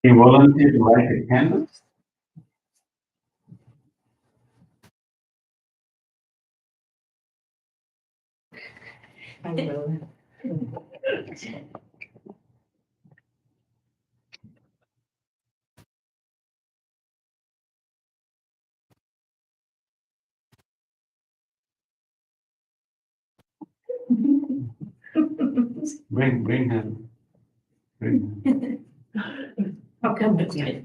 He volunteered to light a candle. I will. Bring her. Bring her. I'll come with you.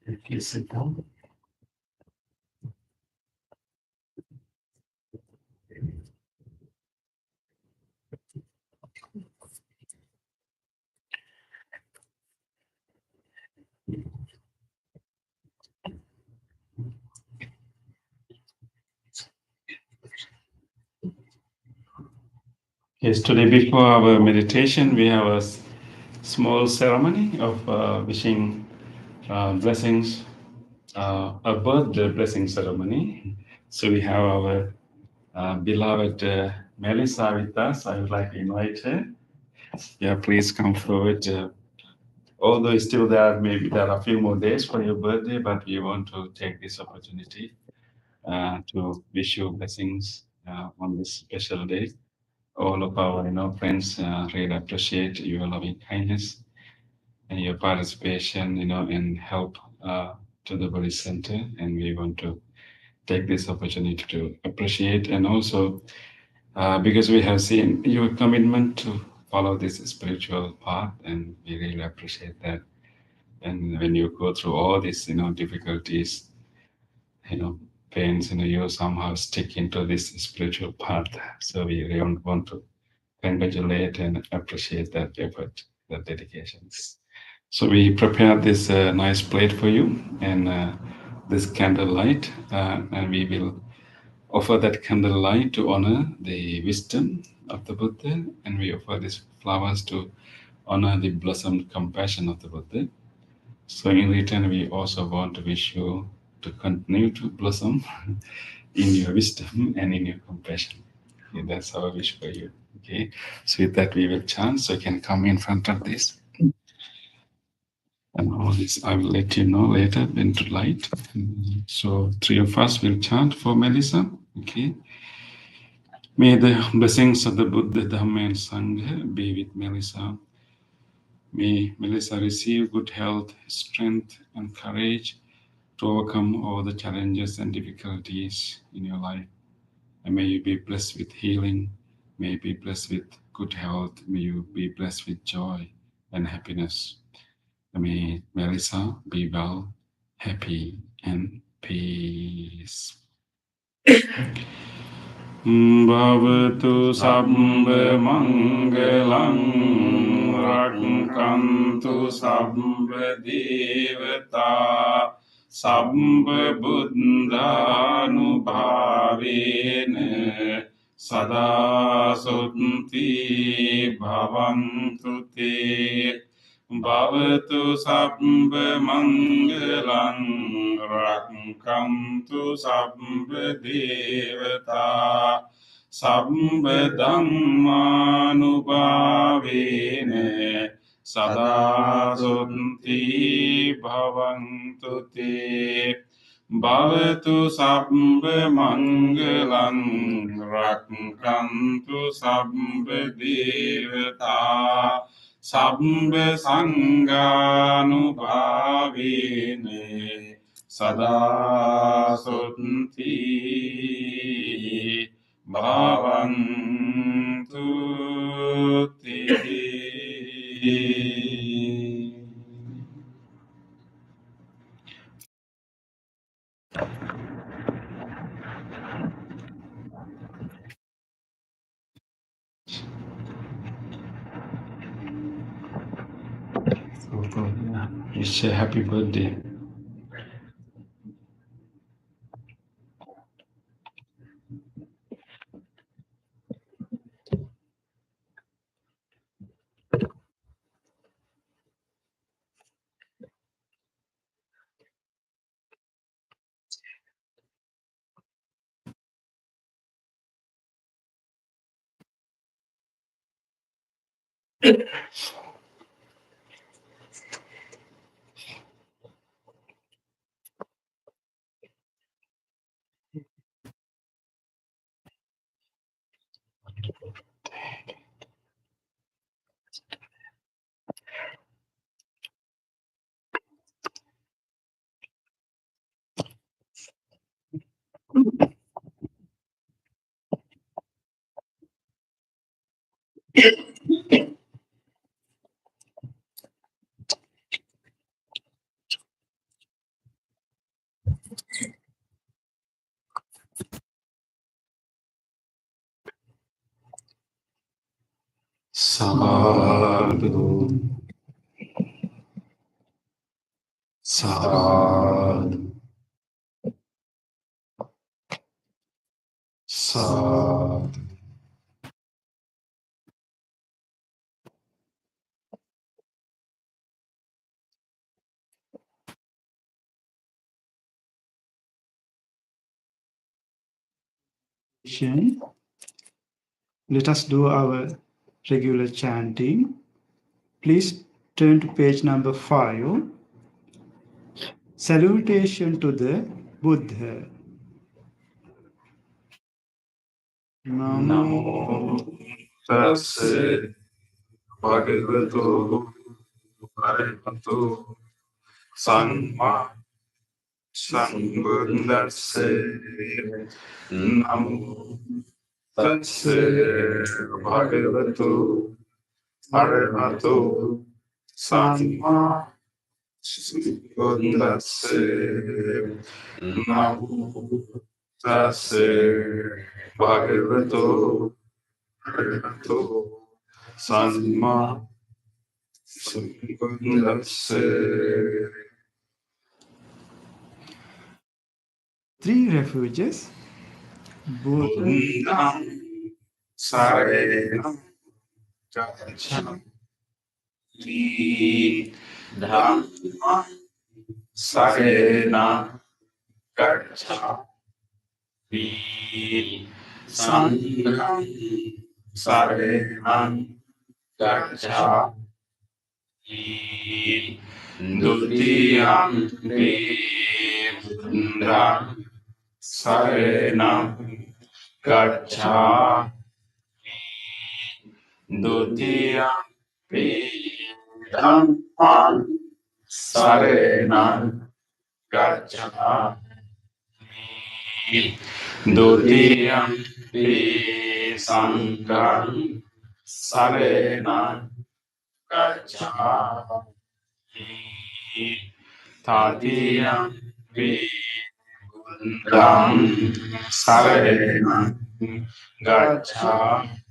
If you sit down. Yes, today before our meditation, we have a small ceremony of wishing blessings, a birthday blessing ceremony. So we have our beloved Melissa with us. I would like to invite her. Yeah, please come forward. Although still maybe there are a few more days for your birthday, but we want to take this opportunity to wish you blessings on this special day. All of our friends really appreciate your loving kindness and your participation, and help to the Body Center. And we want to take this opportunity to appreciate, and also because we have seen your commitment to follow this spiritual path, and we really appreciate that. And when you go through all these, difficulties, pains, you somehow stick into this spiritual path. So we really want to congratulate and appreciate that effort, that dedication. So we prepared this nice plate for you, and this candlelight, and we will offer that candlelight to honor the wisdom of the Buddha, and we offer these flowers to honor the blossomed compassion of the Buddha. So in return, we also want to wish you to continue to blossom in your wisdom and in your compassion. Okay, that's our wish for you. Okay, so with that we will chant. So you can come in front of this. And all this I will let you know later when to light. So three of us will chant for Melissa. Okay. May the blessings of the Buddha, Dhamma, and Sangha be with Melissa. May Melissa receive good health, strength, and courage to overcome all the challenges and difficulties in your life. And may you be blessed with healing. May you be blessed with good health. May you be blessed with joy and happiness. May Melissa be well, happy, and peace. Bhavatu sabba mangalam rakkantu sabba devata Sambha buddhanubhavena sada sutti bhavantu te bhavatu sabbha mangalang rakkantu sabbha devata sabbha dhammanubhavena sada sutti bhavantu te bhavatu sabbha mangalang rakkantu sabbha devata sabbha sanghanubhavene sada sutti bhavantu te. Wish a happy birthday. Sadhu, sadhu, sadhu. Let us do our regular chanting. Please turn to page number 5. Salutation to the Buddha. Namo tassa bhagavato arahato samma sambuddhassa. Namo tassa bhagavato arahato samma sambuddhassa. Namo tassa bhagavato arahato samma sambuddhassa. 3 refuges. Buddham saranam gacchami. Dhammam saranam gacchami. Sangham saranam gacchami. Dutiyampi buddham saranam gacchami. Dutiyampi dhammam saranam gacchami. Dutiyampi sangham saranam gacchami. Tatiyampi buddham saranam gacchami.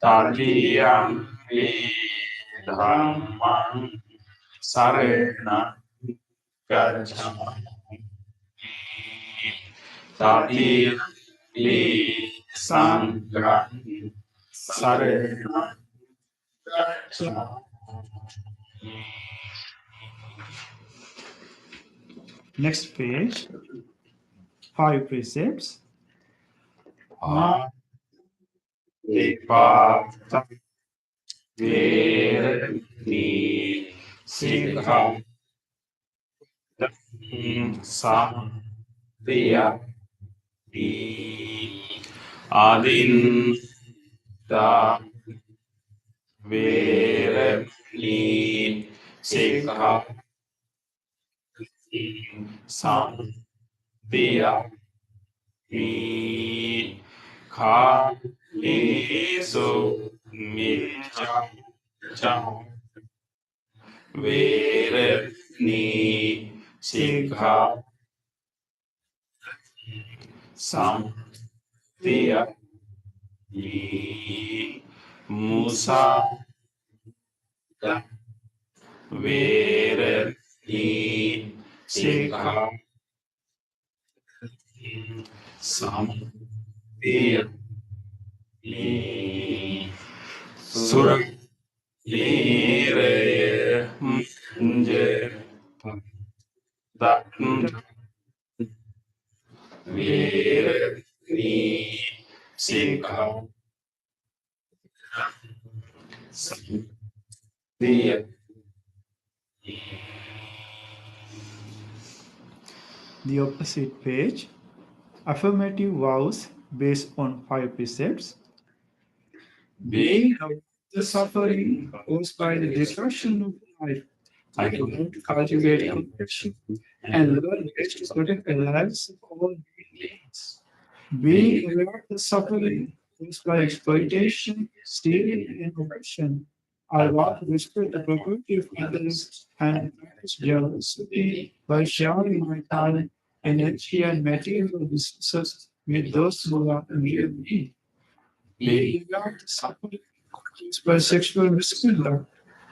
Tatiyampi dhammam saranam gacchami tatiyapi sangham saranam gacchami. Next page, 5 precepts. Vipata verani sikham samdhya adinda verani sikham samdhya khalesu mijam jam verani sikham samdhya musa verani sikham samdhya sura Ire mje dakun vire ni sikha dia. The opposite page, affirmative vows based on 5 precepts. Being the suffering caused by the destruction of life, I can cultivate compassion and learn ways to protect the lives of all beings. Being aware of the suffering caused by exploitation, stealing, and oppression, I want to respect the property of others and practice generosity by sharing my time, energy, and material resources with those who are in real need. Being aware of the suffering caused by sexual misconduct,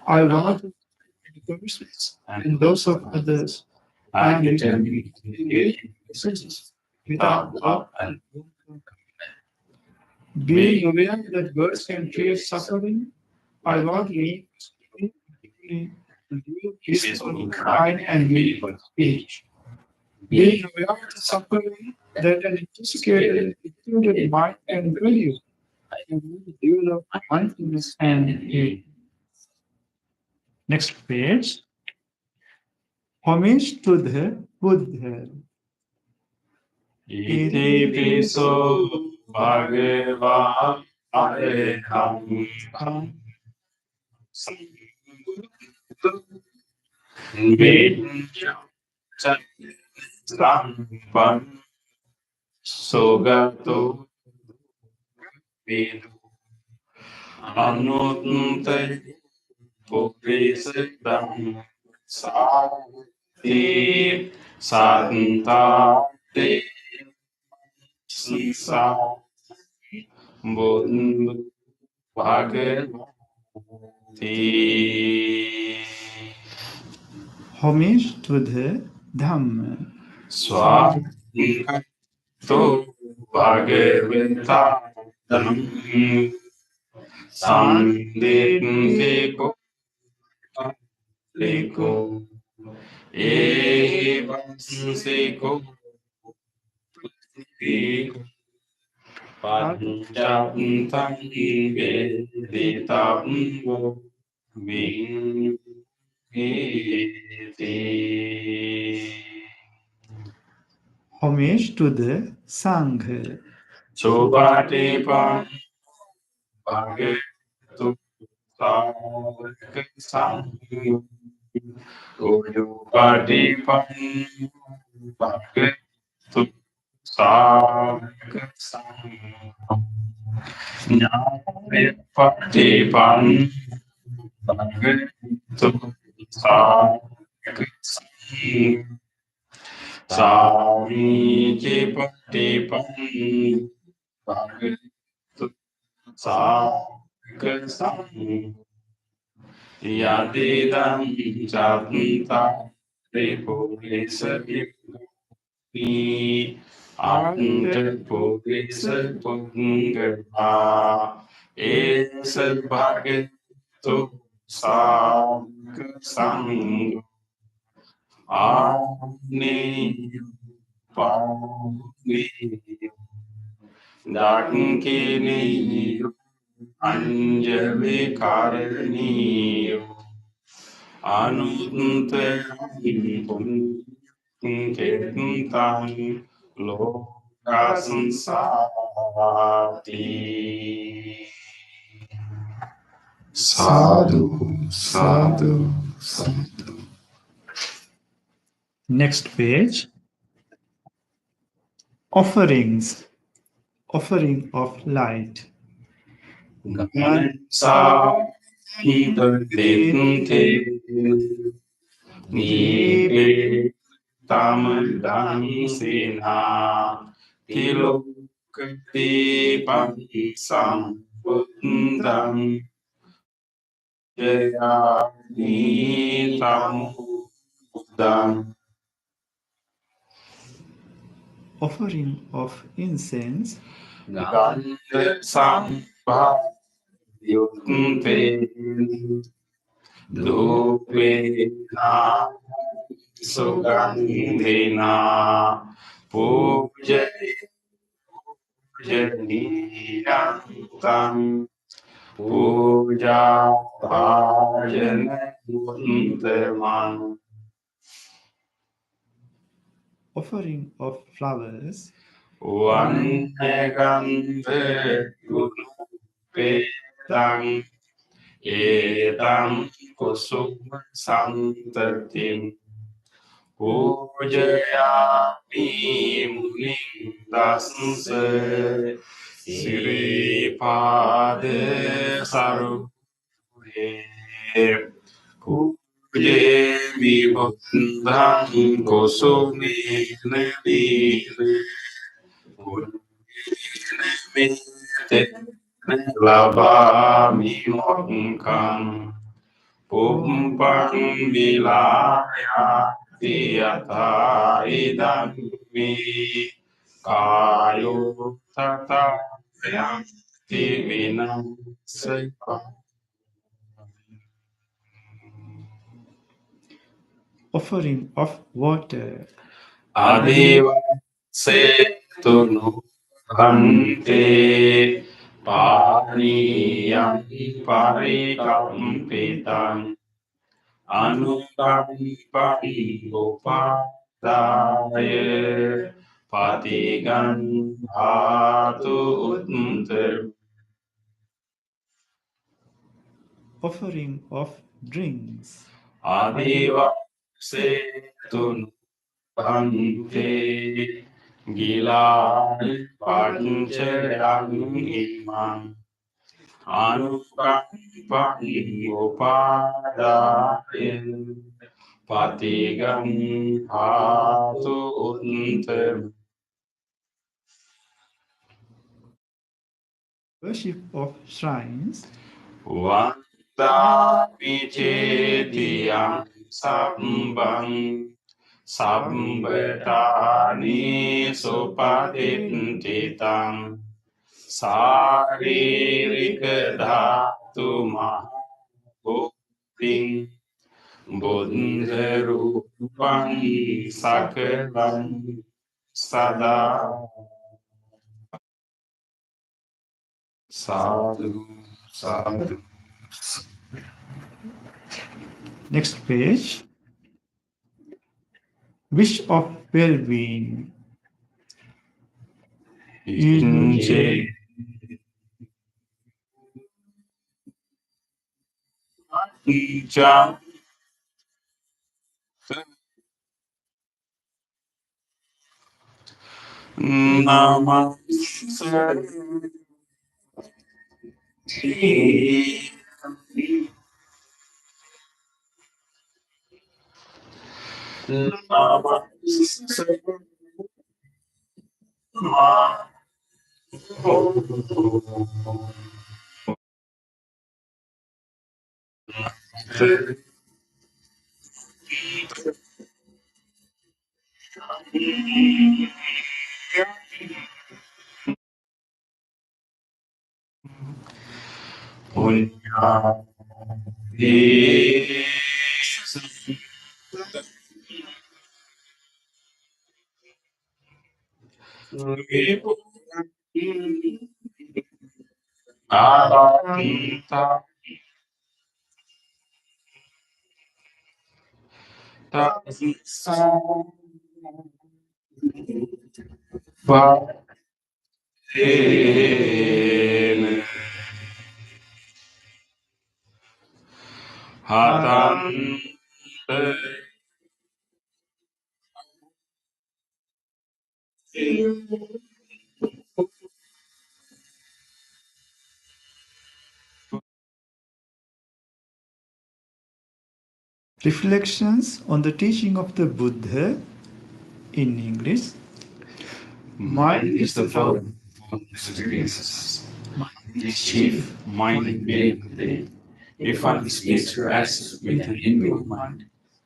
I want to protect the persons and those of others. I am determined to engage in resources without love and being aware that words can create suffering, I want to live peaceful, kind, and meaningful speech. Being aware of the suffering that an intoxicated, included mind can value, I want to develop mindfulness and healing. Next page. Homage to the Buddha. Iti piso bhagava areham vidya sampam sogato vidu anutte puprisedam sati santate sisa bundu bhagavati. Homage to the Dhamma. Swagato bhagavata sanditiko liko evansiko liko panchatam veditam vingeti. Homage to the Sangha. Subhadipam bhagavatu sangha Udupatipam bhagavatu sangha Jnanapatipam bhagavatu sangha Samijipatipam bhagavatu sangha Yadidam chanta Ni Ante Purisa Pungapa Esel Bhagetu Sang Sang Ani Pani Dankini Anjali Karani Anunte Ketan Lokasansati Sadhu, sadhu, sadhu. Next page. Offerings. Offering of light. Gansa Tinte Nipe Tamdang Sina Tilukti Pansam Putndang Jaya Nitam Buddhang Offering of incense. Gandha Sambha Yunte Dupena Sugandhina Puja Janiyantang Puja Bhajana Kuntaman Offering of flowers. Vanegante Petang Etang Kusuma Santatim Pujayami Munim Dasanse Siripade Saruhe Pujayami Bundang Kusumi Nilile Labami Mokang Pumpang Vilaya Tiyata Idami Kayo Tata Yang Tivinam Sepa Offering of water. Adiva Setunu Bhante Paniyam Parikampitam Anukampan Upadaya Patigan Hatu Uttam Offering of drinks. Adiva Setunu Bhante Gila Panchayam Imam Anukampan Upadaya Patigan Hatu Uttam Worship of shrines. Vanda Vichediyam Sambang Sambetani Supadintitang Saririka Dhatu Mahuping Buddharupang Sakalam Sada Sadhu Sadhu Next page. Wish of well-being. Inje Jam Namaste Reflections on the teaching of the Buddha in English. Mind is the fountain of experiences. Mind is chief. Mind made within. If one speaks or acts with an inward mind,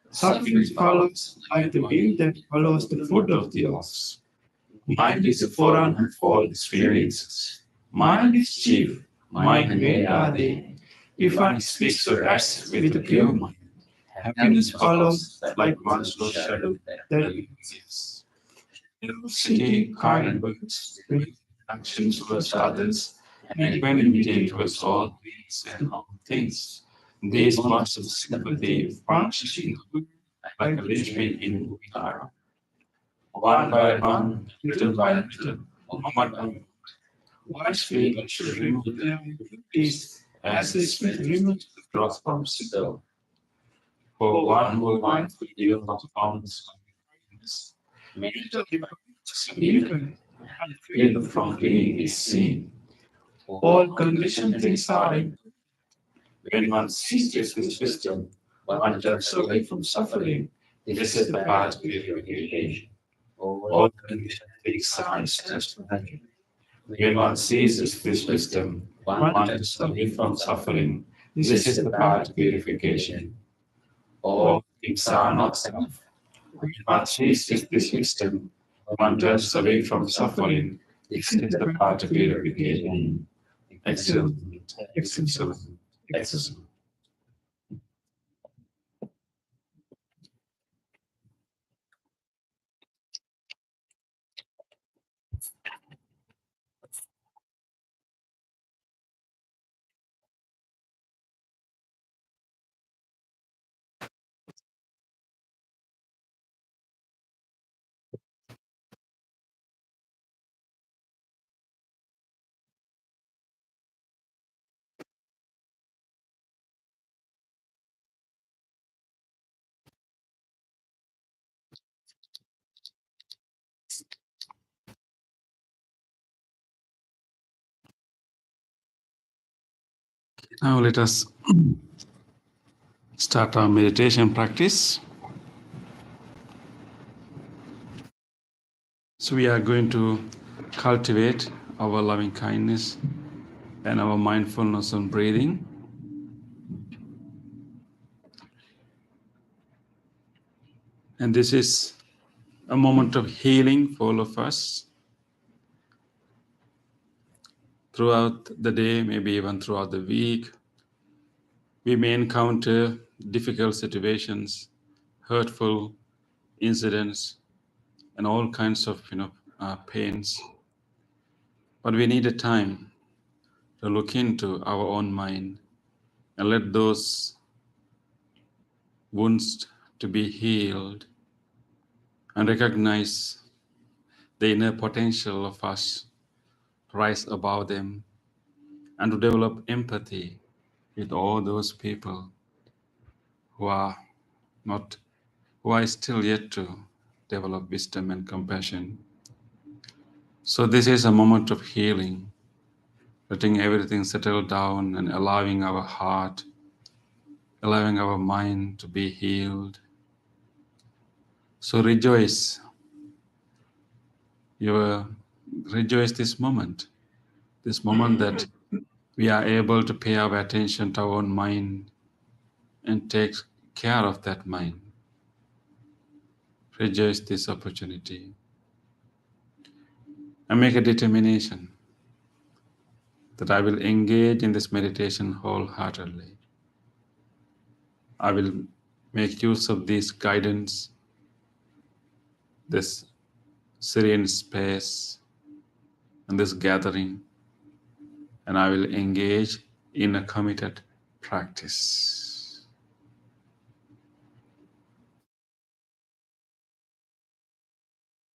suffering follows like the wind that follows the foot of the ox. Mind is the forerunner of all experiences. Mind is chief. Mind made are they. If one speaks or acts with a pure mind, happiness follows like one slow shadow that exists. Generosity, kind words, actions towards others, and equanimity towards all beings and all things. These bonds of sympathy function like a linchpin in Uttara. One by one, little by little, moment by moment. Wise people should remove them with peace, as they smith removes the dross from silver. For one who mindful yield of bounds of kindness, mental significant, and freedom from being is seen. All conditioned things are in. When one ceases this wisdom, one turns away from suffering. This is the path to purification. All conditioned things are in. When one ceases this wisdom, one turns away from suffering. This is the path to purification. All things are not self. When one ceases this wisdom, one turns away from suffering. This is the path to purification. Excellent, excellent, excellent. Now let us start our meditation practice. So we are going to cultivate our loving kindness and our mindfulness on breathing. And this is a moment of healing for all of us. Throughout the day, maybe even throughout the week, we may encounter difficult situations, hurtful incidents, and all kinds of pains. But we need a time to look into our own mind and let those wounds to be healed and recognize the inner potential of us, rise above them, and to develop empathy with all those people who are not, who are still yet to develop wisdom and compassion. So this is a moment of healing, letting everything settle down and allowing our heart, allowing our mind to be healed. So rejoice this moment that we are able to pay our attention to our own mind and take care of that mind. rejoice this opportunity and make a determination that I will engage in this meditation wholeheartedly. I will make use of this guidance, this serene space, and this gathering, and I will engage in a committed practice.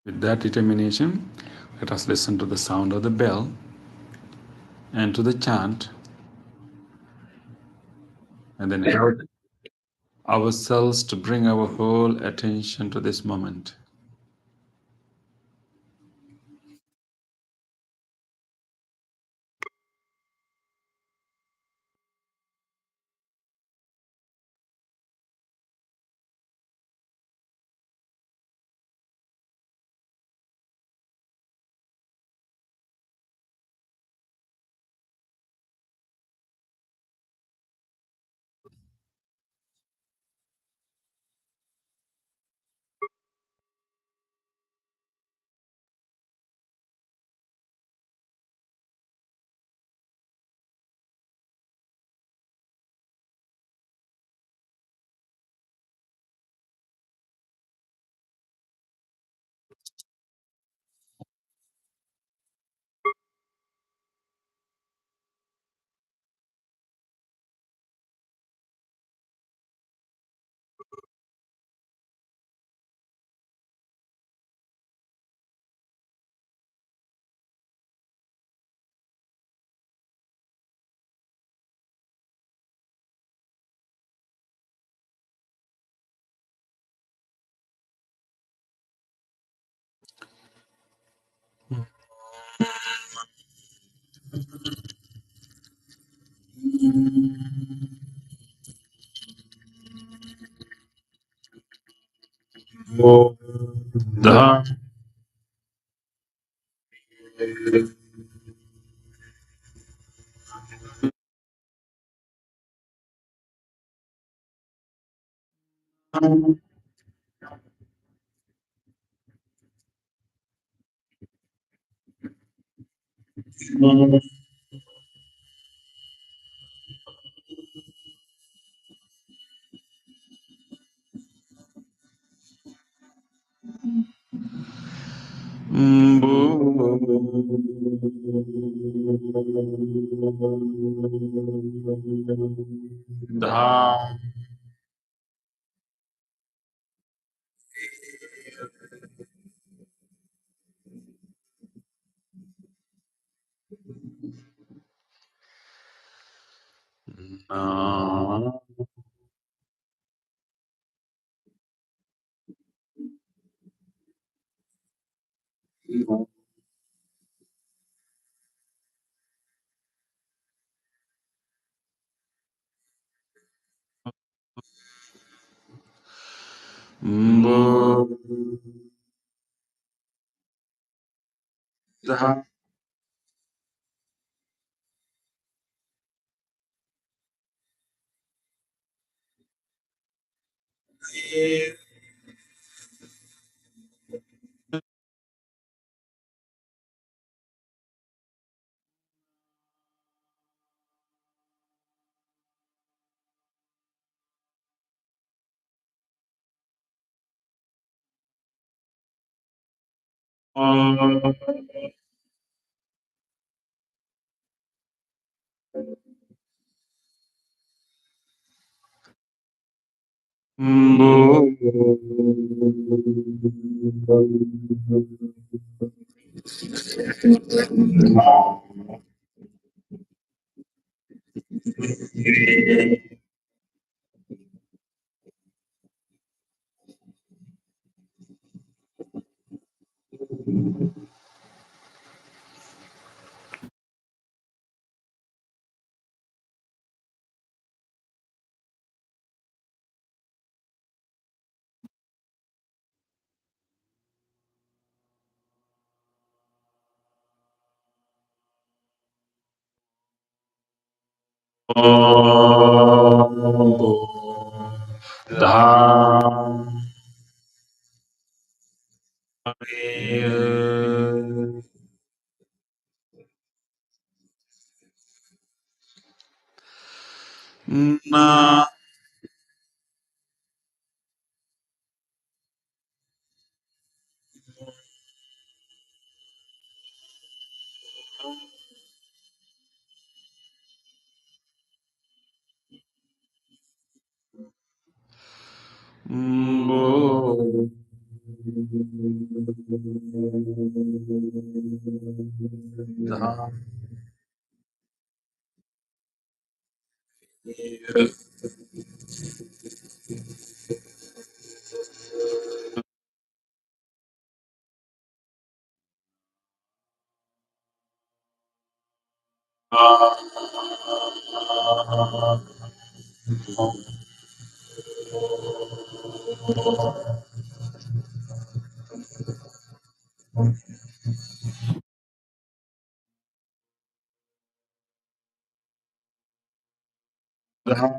With that determination, let us listen to the sound of the bell and to the chant, and then help ourselves to bring our whole attention to this moment. Da. Da. Na. Mbo. Da. Mbo. Da. Na Mbo Dha Dha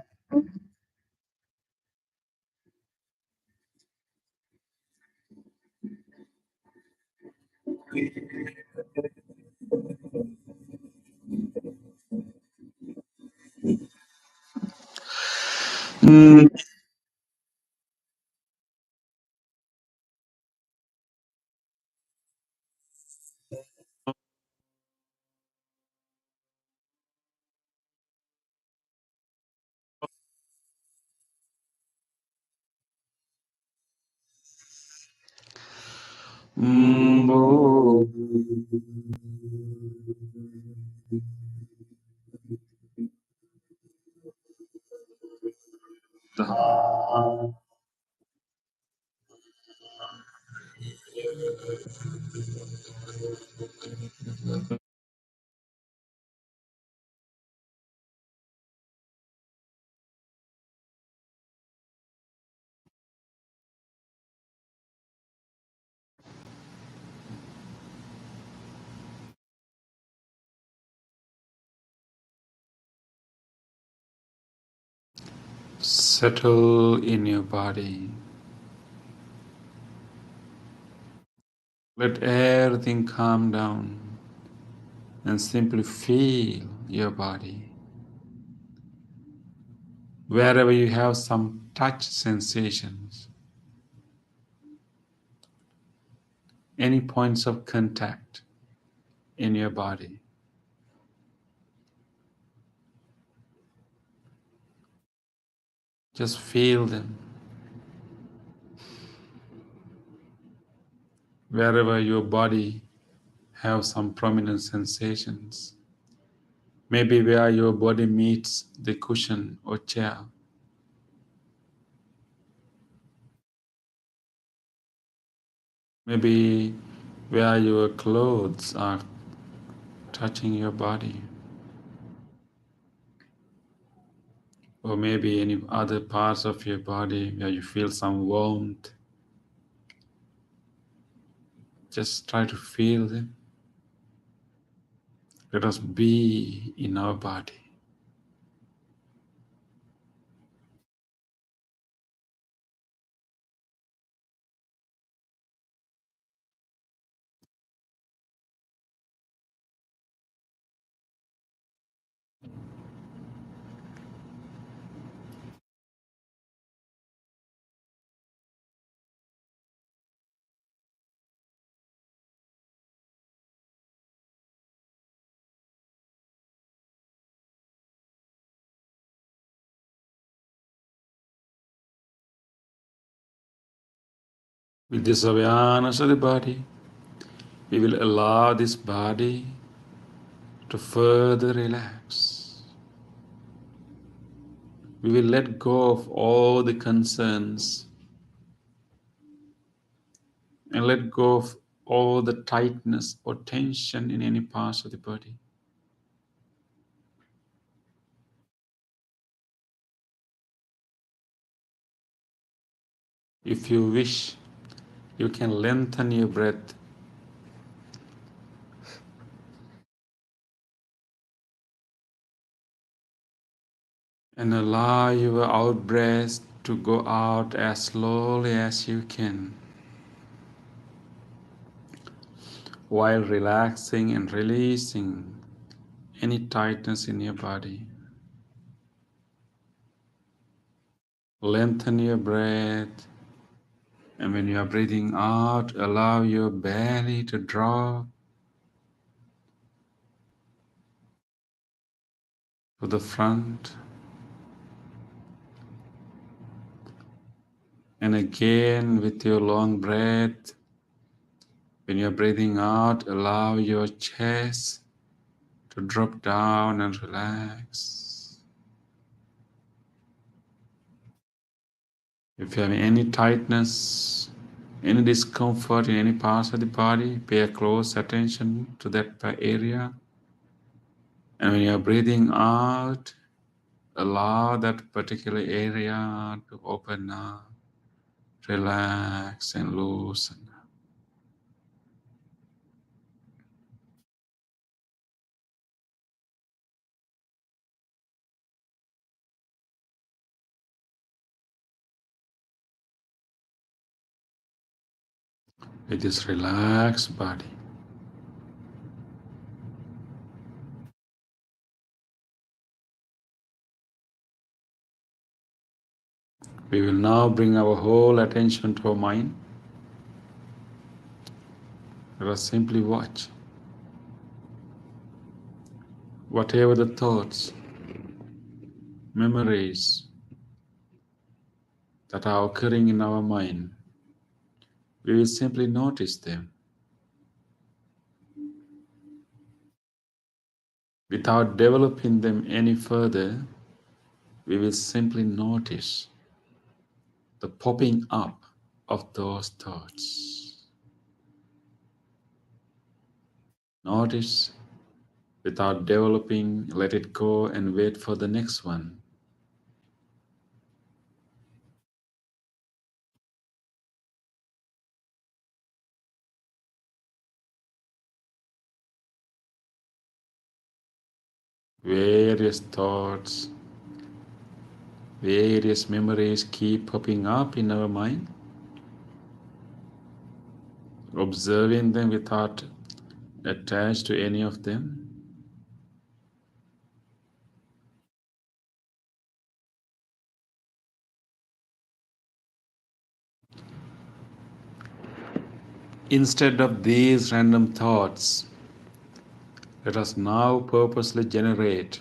Mbo Dha. Settle in your body. Let everything calm down and simply feel your body. Wherever you have some touch sensations, any points of contact in your body, just feel them. Wherever your body have some prominent sensations, maybe where your body meets the cushion or chair, maybe where your clothes are touching your body, or maybe any other parts of your body where you feel some warmth. Just try to feel them. Let us be in our body. With this awareness of the body, we will allow this body to further relax. We will let go of all the concerns and let go of all the tightness or tension in any parts of the body. If you wish, you can lengthen your breath and allow your out breath to go out as slowly as you can, while relaxing and releasing any tightness in your body. Lengthen your breath. And when you are breathing out, allow your belly to drop to the front. And again, with your long breath, when you're breathing out, allow your chest to drop down and relax. If you have any tightness, any discomfort in any parts of the body, pay close attention to that area. And when you're breathing out, allow that particular area to open up, relax, and loosen. With this relaxed body, we will now bring our whole attention to our mind. Let us simply watch. Whatever the thoughts, memories that are occurring in our mind, we will simply notice them without developing them any further. We will simply notice the popping up of those thoughts. Notice without developing, let it go and wait for the next one. Various thoughts, various memories keep popping up in our mind. Observing them without attached to any of them. Instead of these random thoughts, let us now purposely generate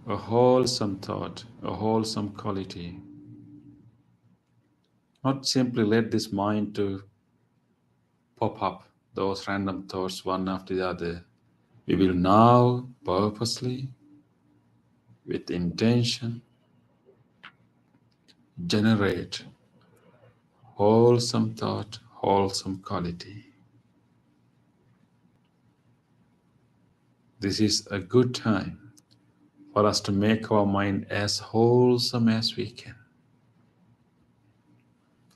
a wholesome thought, a wholesome quality. Not simply let this mind to pop up those random thoughts one after the other. We will now purposely, with intention, generate wholesome thought, wholesome quality. This is a good time for us to make our mind as wholesome as we can.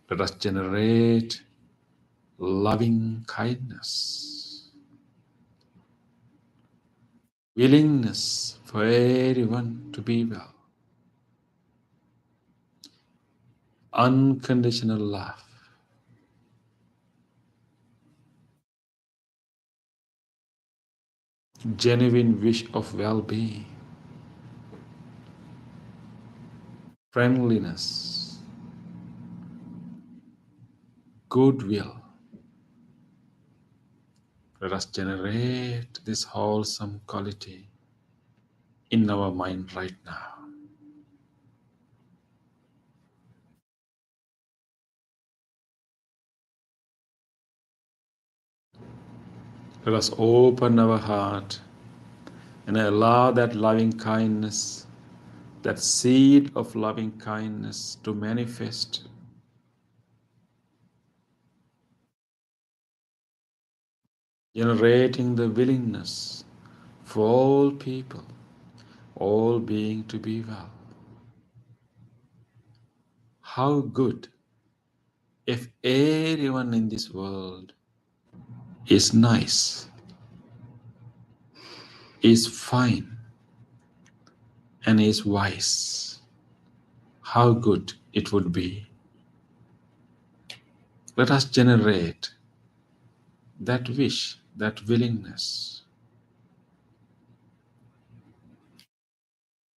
Let us generate loving kindness, willingness for everyone to be well, unconditional love, genuine wish of well-being, friendliness, goodwill. Let us generate this wholesome quality in our mind right now. Let us open our heart and allow that loving kindness, that seed of loving kindness to manifest, generating the willingness for all people, all being to be well. How good if everyone in this world is nice, is fine, and is wise. How good it would be. Let us generate that wish, that willingness.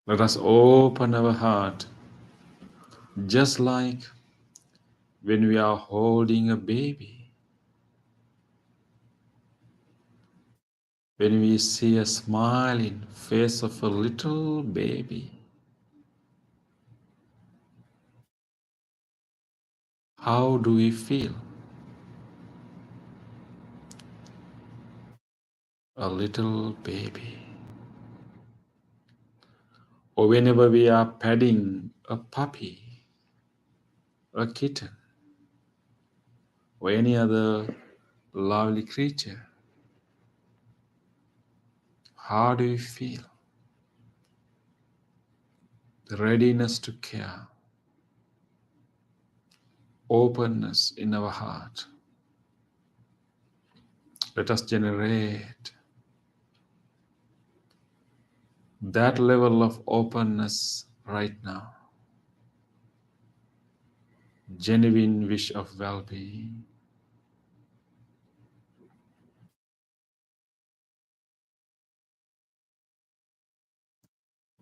Let us open our heart Just like when we are holding a baby, when we see a smiling face of a little baby, how do we feel? A little baby. Or whenever we are petting a puppy, a kitten, or any other lovely creature, how do we feel? The readiness to care, openness in our heart. Let us generate that level of openness right now. Genuine wish of well-being.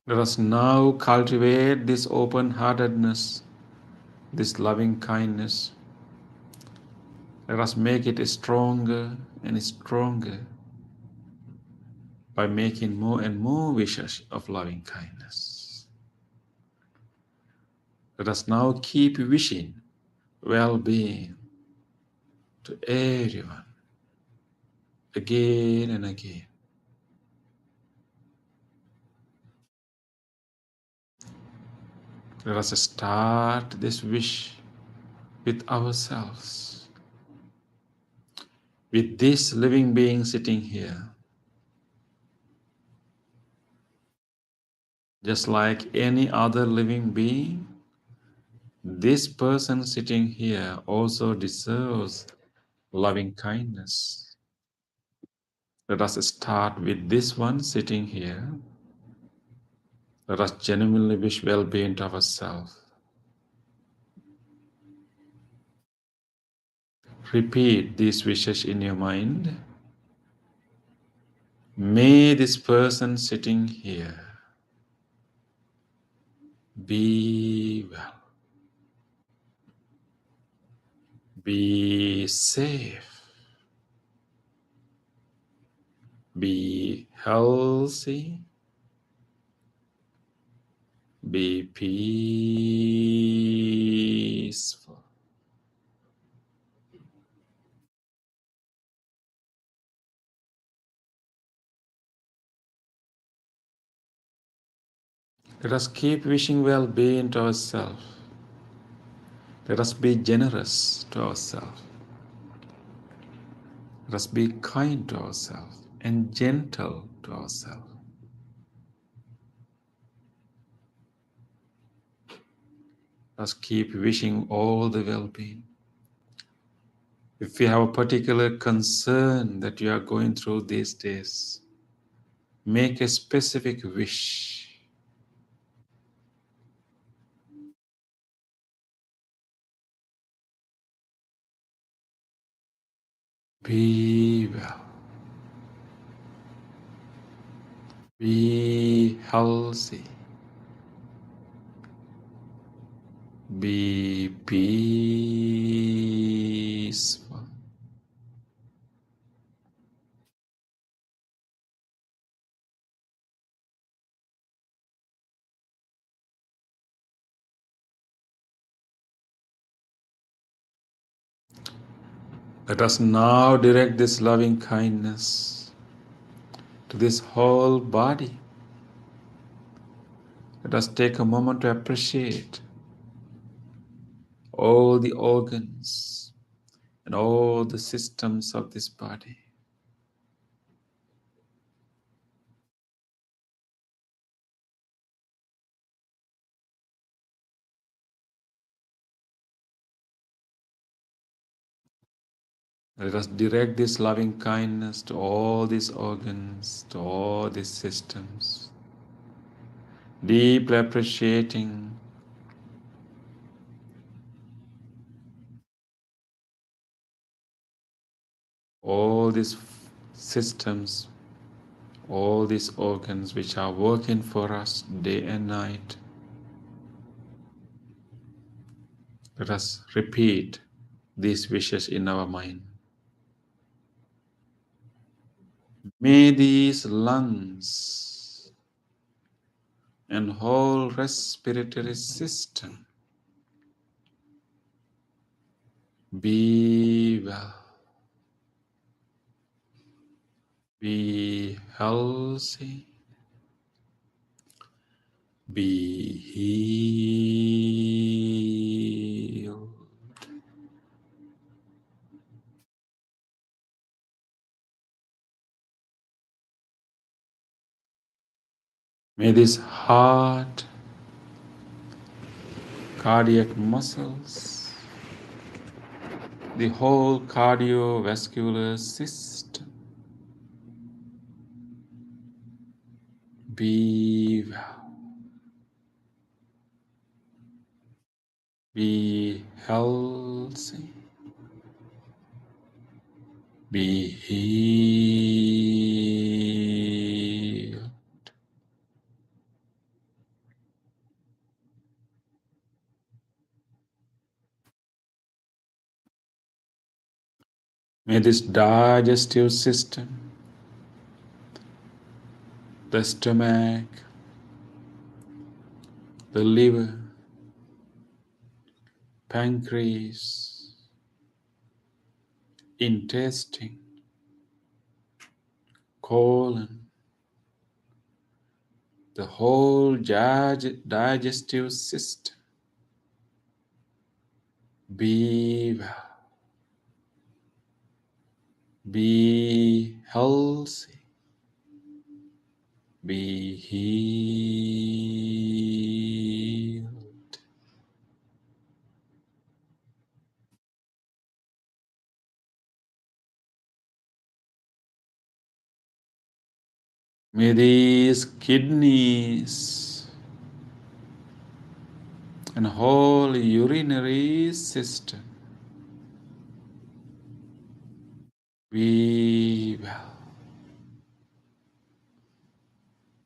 Let us now cultivate this open-heartedness, this loving kindness. Let us make it stronger and stronger by making more and more wishes of loving kindness. Let us now keep wishing well-being to everyone, again and again. Let us start this wish with ourselves, with this living being sitting here. Just like any other living being, this person sitting here also deserves loving kindness. Let us start with this one sitting here. Let us genuinely wish well-being to ourselves. Repeat these wishes in your mind. May this person sitting here be well, be safe, be healthy, be peaceful. Let us keep wishing well-being to ourselves. Let us be generous to ourselves. Let us be kind to ourselves and gentle to ourselves. Let us keep wishing all the well-being. If you have a particular concern that you are going through these days, make a specific wish. Be well. Be healthy. Be peaceful. Let us now direct this loving kindness to this whole body. Let us take a moment to appreciate all the organs and all the systems of this body. Let us direct this loving kindness to all these organs, to all these systems, deeply appreciating all these systems, all these organs which are working for us day and night. Let us repeat these wishes in our mind. May these lungs and whole respiratory system be well, be healthy, be healed. May this heart, cardiac muscles, the whole cardiovascular system be well, be healthy, be healed. May this digestive system, the stomach, the liver, pancreas, intestine, colon, the whole digestive system be well, be healthy, be healed. May these kidneys and whole urinary system be well,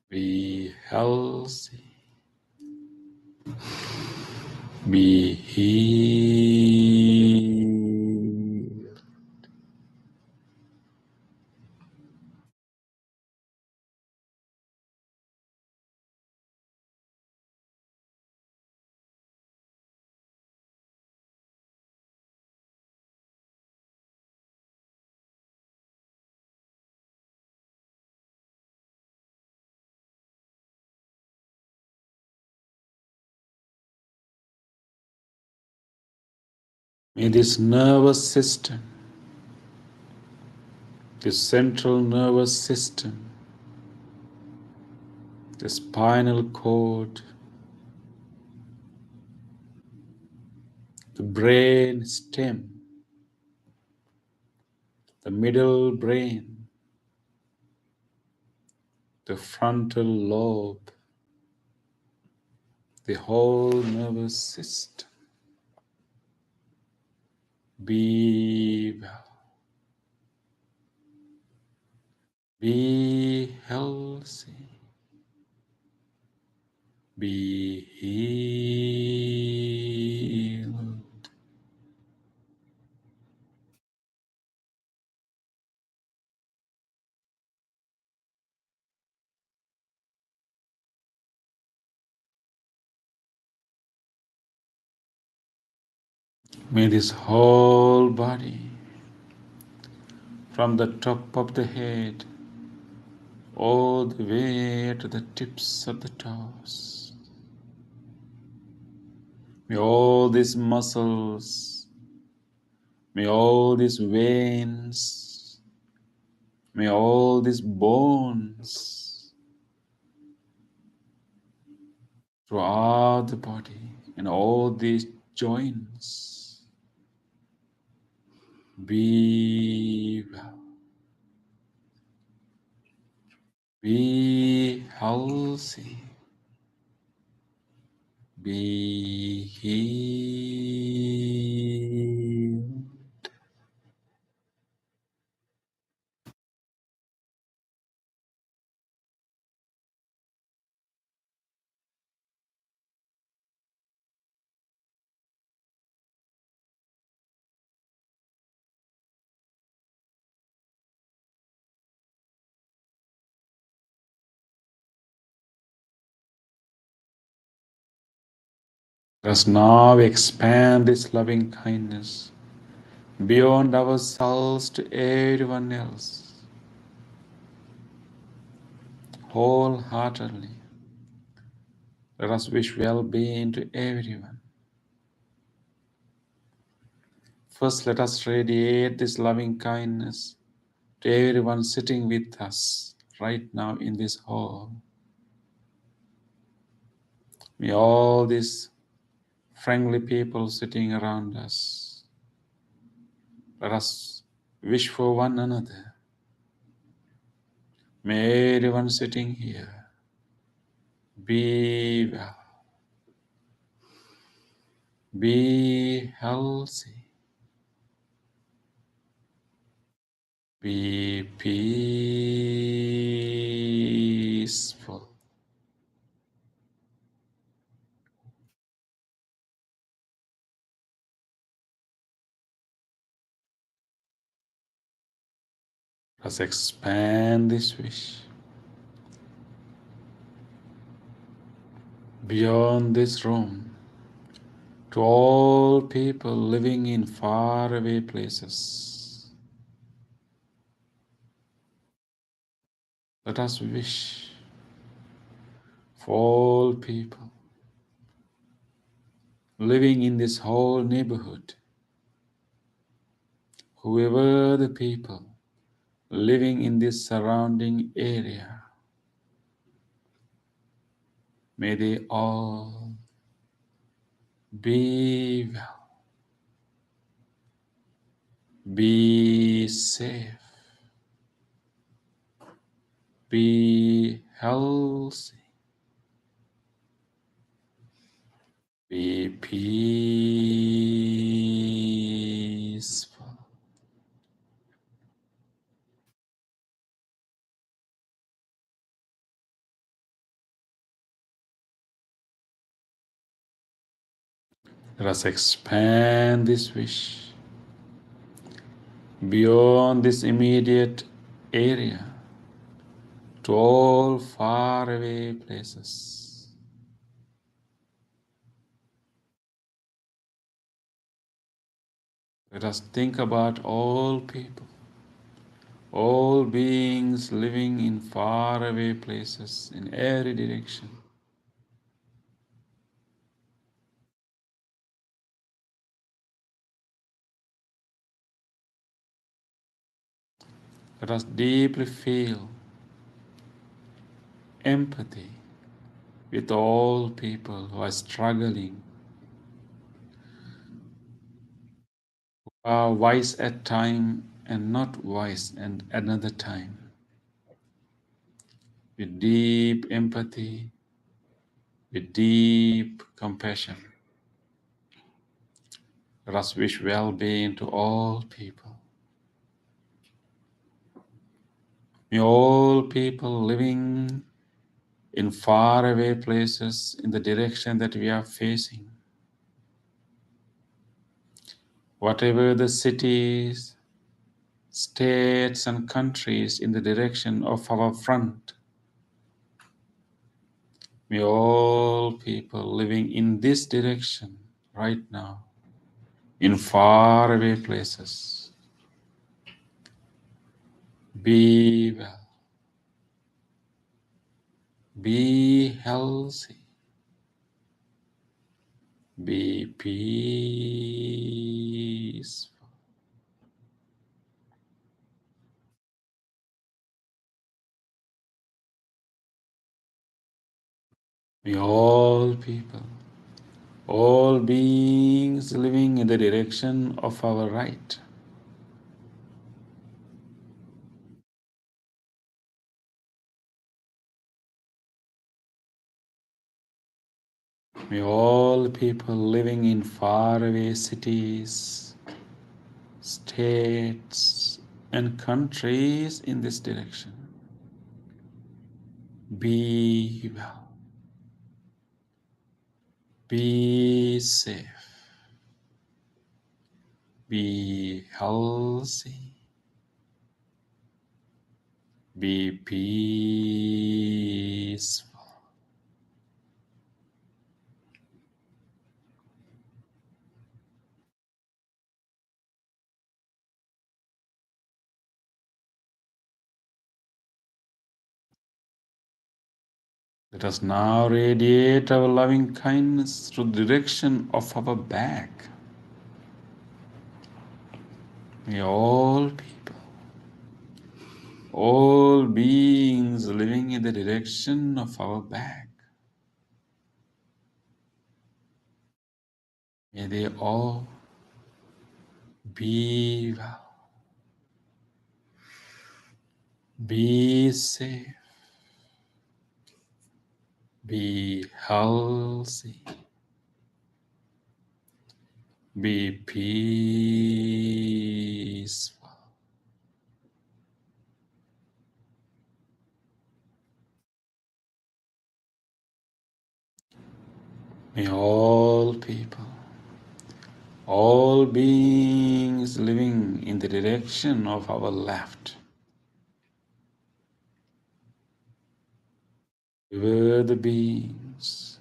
be healthy, be healed. May this nervous system, the central nervous system, the spinal cord, the brain stem, the middle brain, the frontal lobe, the whole nervous system be well, be healthy, be healed. May this whole body, from the top of the head all the way to the tips of the toes, may all these muscles, may all these veins, may all these bones throughout the body and all these joints be well, be healthy, be healed. Let us now expand this loving kindness beyond ourselves to everyone else, wholeheartedly. Let us wish well-being to everyone. First, let us radiate this loving kindness to everyone sitting with us right now in this hall. May all these friendly people sitting around us, let us wish for one another. May everyone sitting here be well, be healthy, be peaceful. Let's expand this wish beyond this room to all people living in faraway places. Let us wish for all people living in this whole neighborhood, whoever the people living in this surrounding area, may they all be well, be safe, be healthy, be peaceful. Let us expand this wish beyond this immediate area to all faraway places. Let us think about all people, all beings living in faraway places in every direction. Let us deeply feel empathy with all people who are struggling, who are wise at time and not wise at another time. With deep empathy, with deep compassion, let us wish well-being to all people. May all people living in faraway places in the direction that we are facing, whatever the cities, states, and countries in the direction of our front, may all people living in this direction right now, in faraway places, be well, be healthy, be peaceful. May all people, all beings living in the direction of our right, may all people living in faraway cities, states, and countries in this direction be well, be safe, be healthy, be peaceful. Let us now radiate our loving kindness through the direction of our back. May all people, all beings living in the direction of our back, may they all be well, be safe, be healthy, be peaceful. May all people, all beings living in the direction of our left, were the beings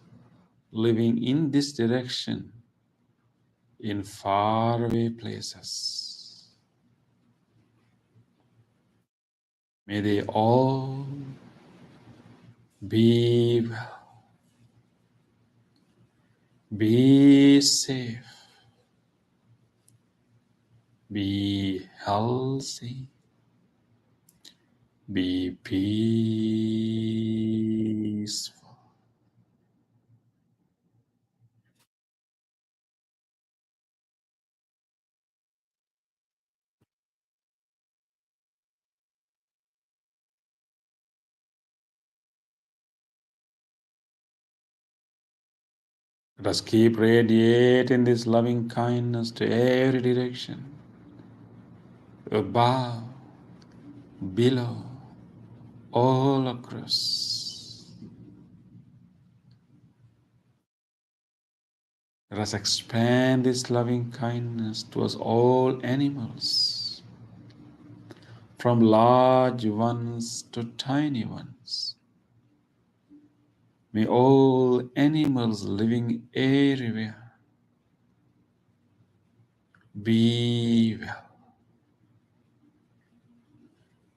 living in this direction in faraway places, may they all be well, be safe, be healthy, be peaceful. Let us keep radiating this loving kindness to every direction, above, below, all across. Let us expand this loving kindness towards all animals, from large ones to tiny ones. May all animals living everywhere be well,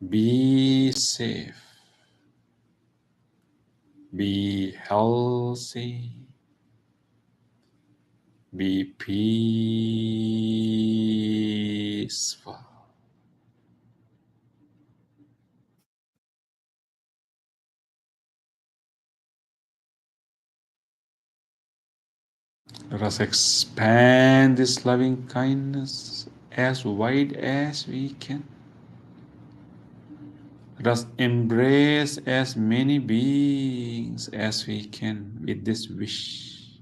be safe, be healthy, be peaceful. Let us expand this loving kindness as wide as we can. Let us embrace as many beings as we can with this wish.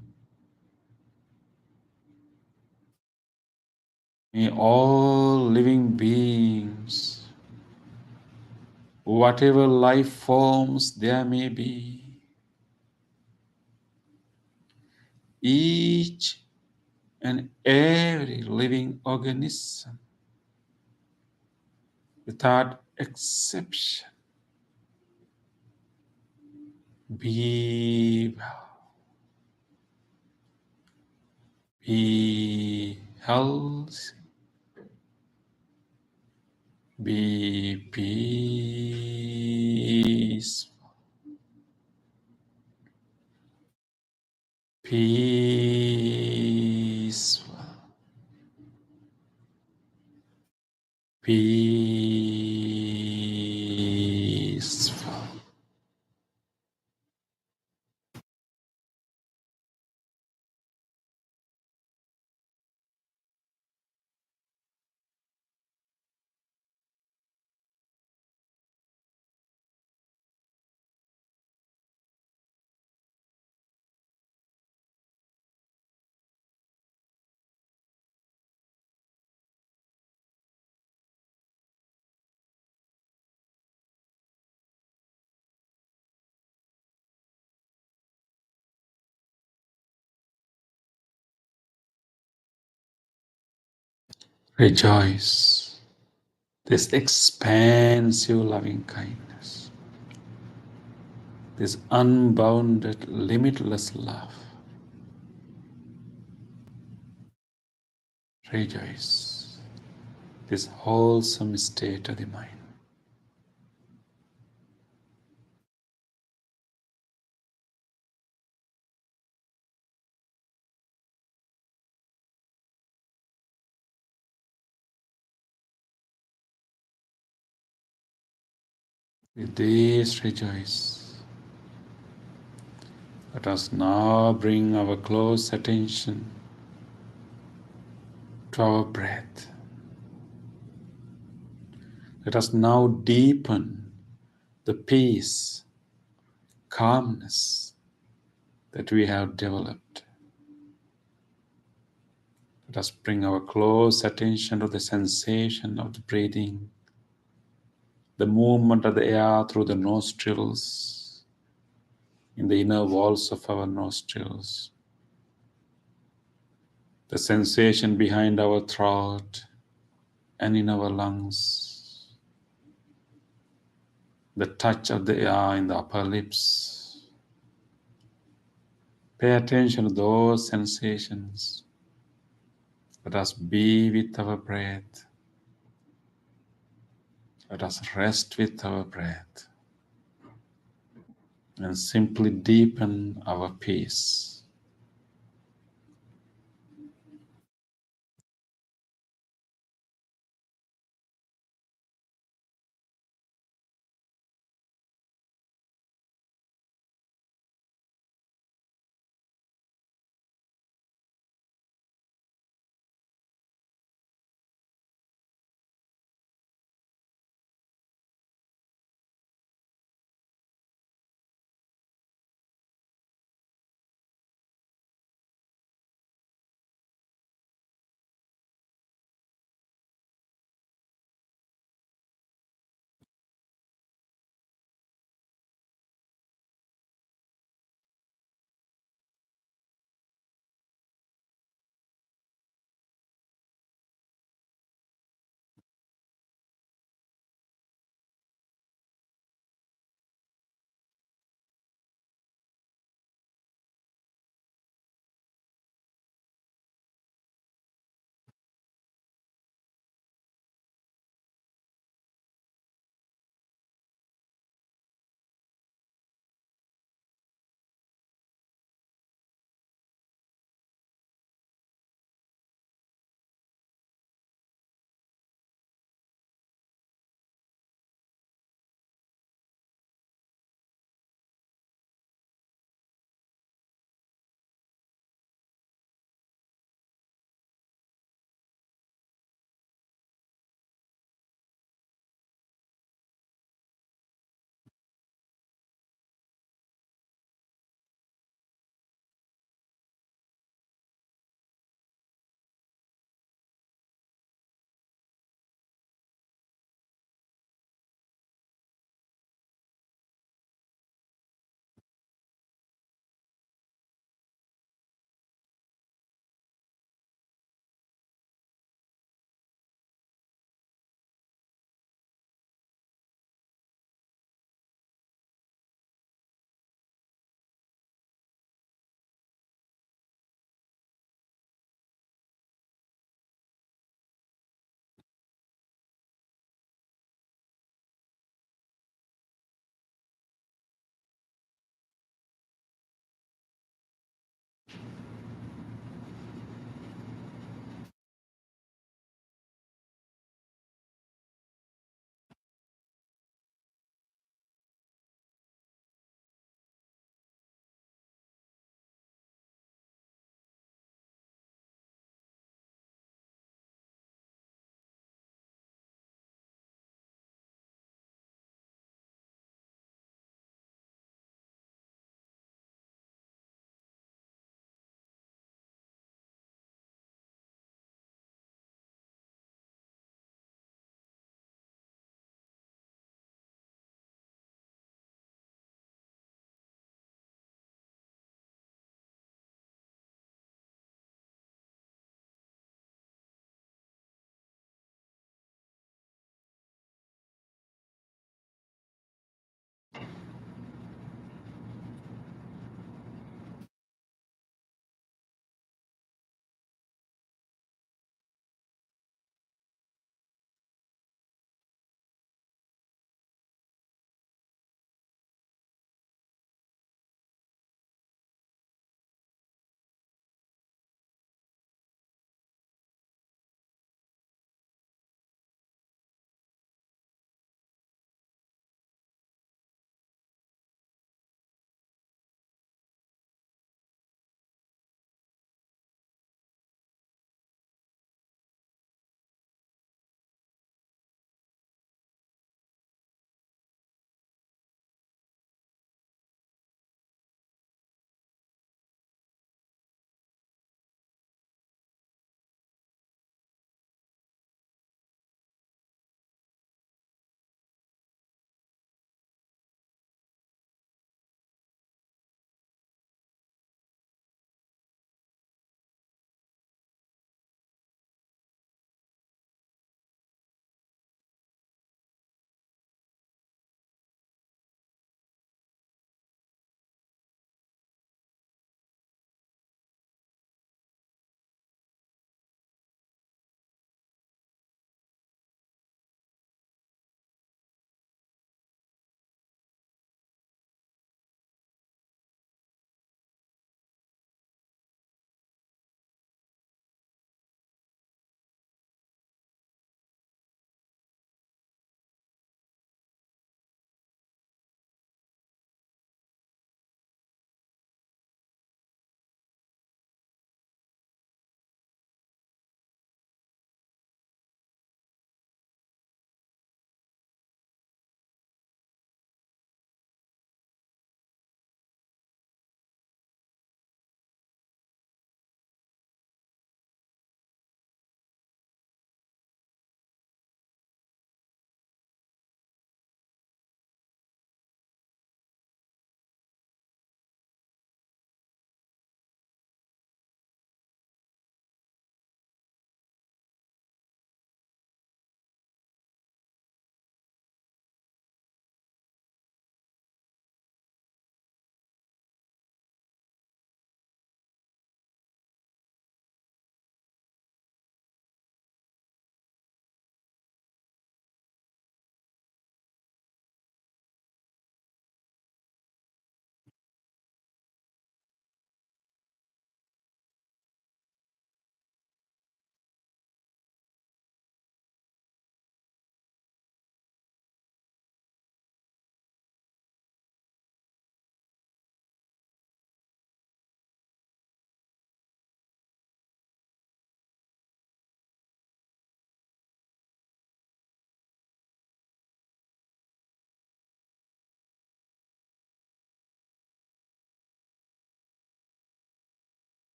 May all living beings, whatever life forms there may be, each and every living organism, without exception, be well, be healthy, be peaceful, peaceful, peaceful. Rejoice, this expansive loving kindness, this unbounded, limitless love. Rejoice, this wholesome state of the mind. With this rejoice, let us now bring our close attention to our breath. Let us now deepen the peace, calmness that we have developed. Let us bring our close attention to the sensation of the breathing, the movement of the air through the nostrils, in the inner walls of our nostrils, the sensation behind our throat and in our lungs, the touch of the air in the upper lips. Pay attention to those sensations. Let us be with our breath. Let us rest with our breath and simply deepen our peace.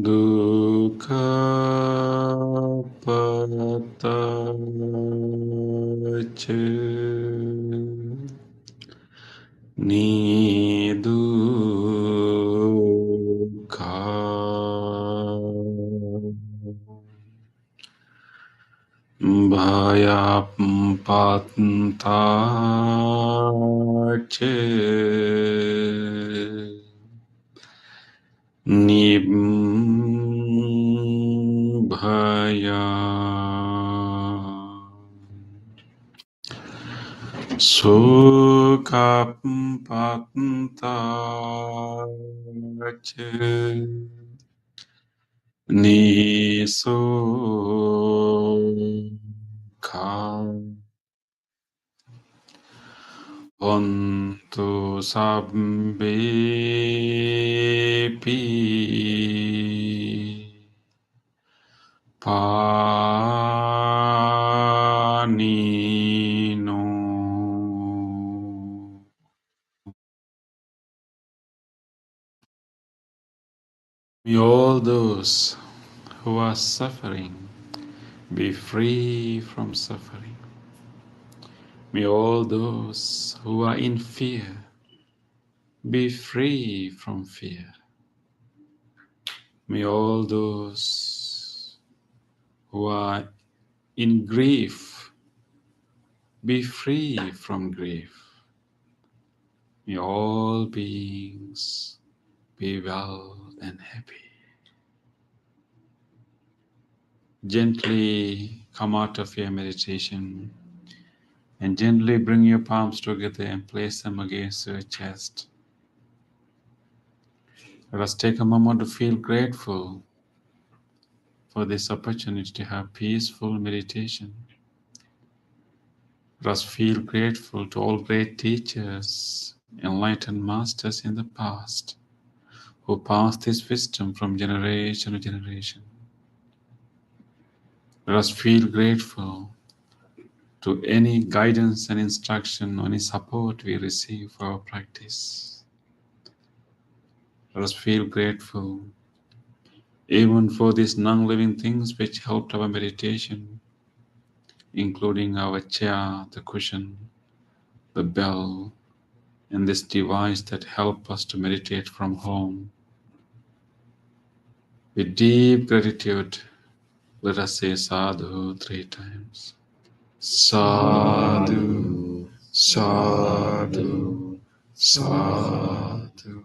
Dukkha patacha nidukkha Bhayapattache Nibbhaya Sukapattache Nisukha Hontu sabbepi panino. May all those who are suffering be free from suffering. May all those who are in fear be free from fear. May all those who are in grief be free from grief. May all beings be well and happy. Gently come out of your meditation and gently bring your palms together and place them against your chest. Let us take a moment to feel grateful for this opportunity to have peaceful meditation. Let us feel grateful to all great teachers, enlightened masters in the past who passed this wisdom from generation to generation. Let us feel grateful to any guidance and instruction, any support we receive for our practice. Let us feel grateful even for these non-living things which helped our meditation, including our chair, the cushion, the bell, and this device that help us to meditate from home. With deep gratitude, let us say sadhu 3 times. Sadhu, sadhu, sadhu.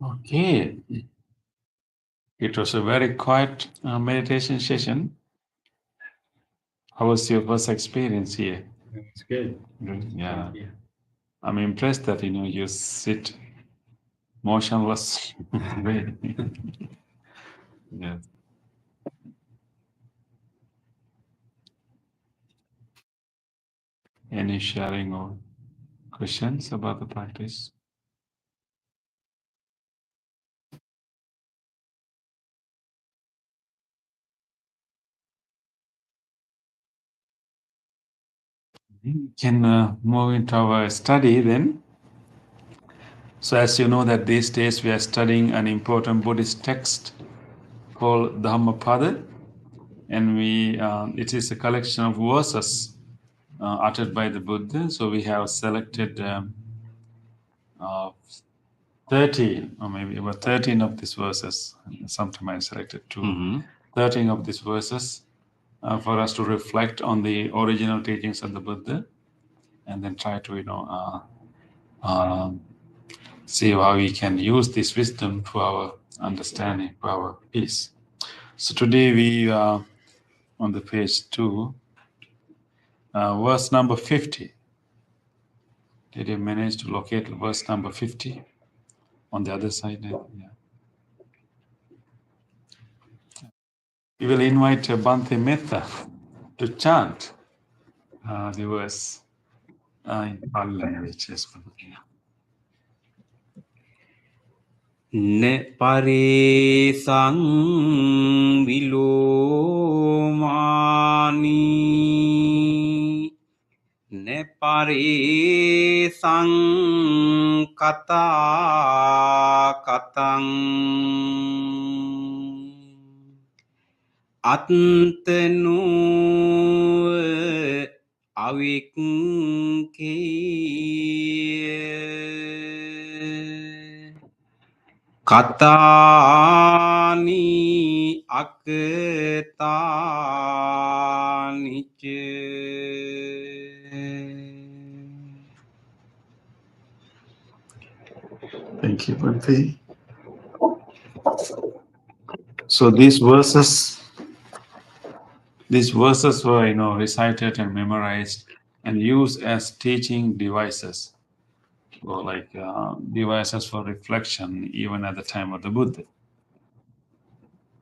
Okay, it was a very quiet meditation session. How was your first experience here? It's good. Yeah, I'm impressed that you sit motionless. Way. Yeah. Any sharing or questions about the practice? We can move into our study then. So as you know that these days we are studying an important Buddhist text called Dhammapada, and it is a collection of verses uttered by the Buddha. So we have selected 13 or maybe about 13 of these verses. Sometimes I selected 2. 13 of these verses for us to reflect on the original teachings of the Buddha, and then try to see how we can use this wisdom for our understanding, for our peace. So today we are on the page 2, verse number 50. Did you manage to locate verse number 50 on the other side? Yeah. We will invite Bhante Metta to chant the verse in Pali language. Yes. Ne paresang vilomani ne paresang kata katang attanu avikkiya Katani aketaniche. Thank you, Bhante. So these verses were, recited and memorized and used as teaching devices, or like devices for reflection, even at the time of the Buddha.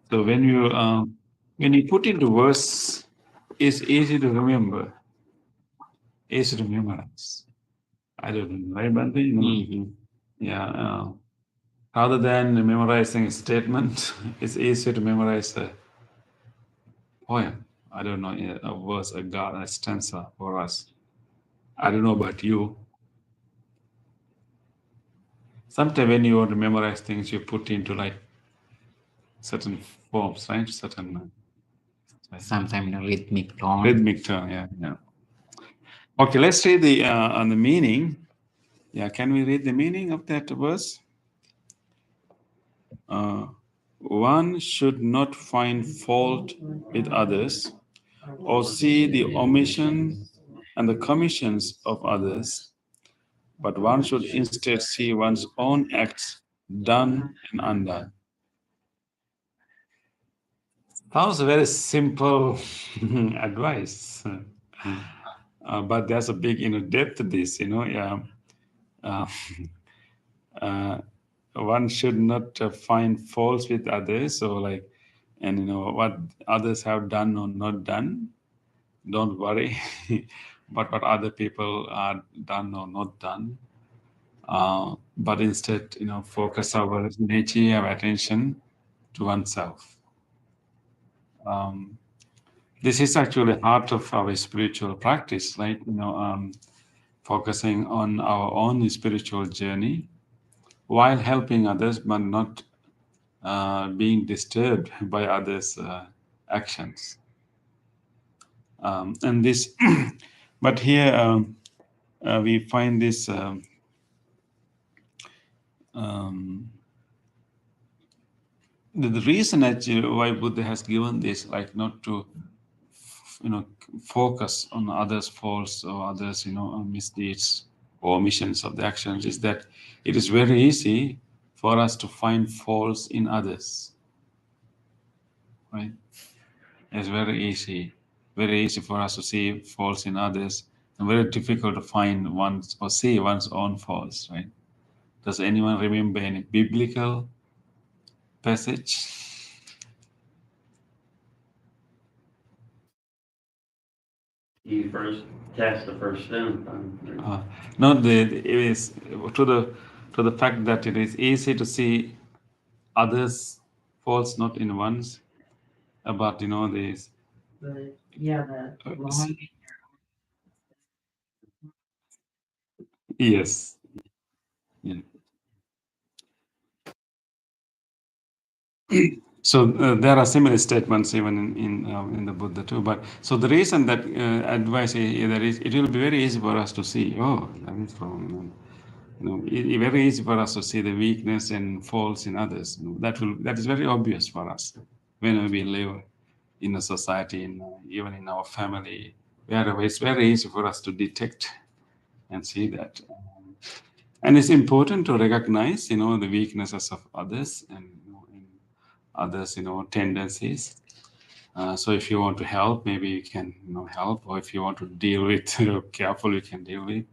So when you put into verse, it's easy to remember, easy to memorize. I don't know, right, Bhante? Yeah. Rather than memorizing a statement, it's easier to memorize a poem. I don't know, a verse, a stanza for us. I don't know about you. Sometimes when you want to memorize things, you put into like certain forms, right? Certain Sometimes in a rhythmic tone. Rhythmic tone, yeah. Okay, let's read the on the meaning. Yeah, can we read the meaning of that verse? One should not find fault with others or see the omission and the commissions of others, but one should instead see one's own acts done and undone. Sounds very simple advice, but there's a big depth to this. One should not find faults with others, and what others have done or not done. Don't worry, but what other people are done or not done. But instead, focus our energy, our attention to oneself. This is actually heart of our spiritual practice, right? Focusing on our own spiritual journey while helping others, but not being disturbed by others' actions. And this, but here we find this. The reason actually why Buddha has given this, like not to, focus on others' faults or others, misdeeds or omissions of the actions, is that it is very easy for us to find faults in others. Right? It's very easy for us to see faults in others, and very difficult to find one's or see one's own faults. Right? Does anyone remember any biblical passage? You first cast the first stone. No, it is to the fact that it is easy to see others' faults, not in one's, but this. But yeah, the long. Yes. Yeah. So there are similar statements even in the Buddha too. But so the reason that advice that is, it will be very easy for us to see. Oh, that is wrong. Very easy for us to see the weakness and faults in others. That is very obvious for us when we live in a society, even in our family, wherever. It's very easy for us to detect and see that. And it's important to recognize, the weaknesses of others and others, tendencies. So if you want to help, maybe you can, help, or if you want to deal with careful, you can deal with.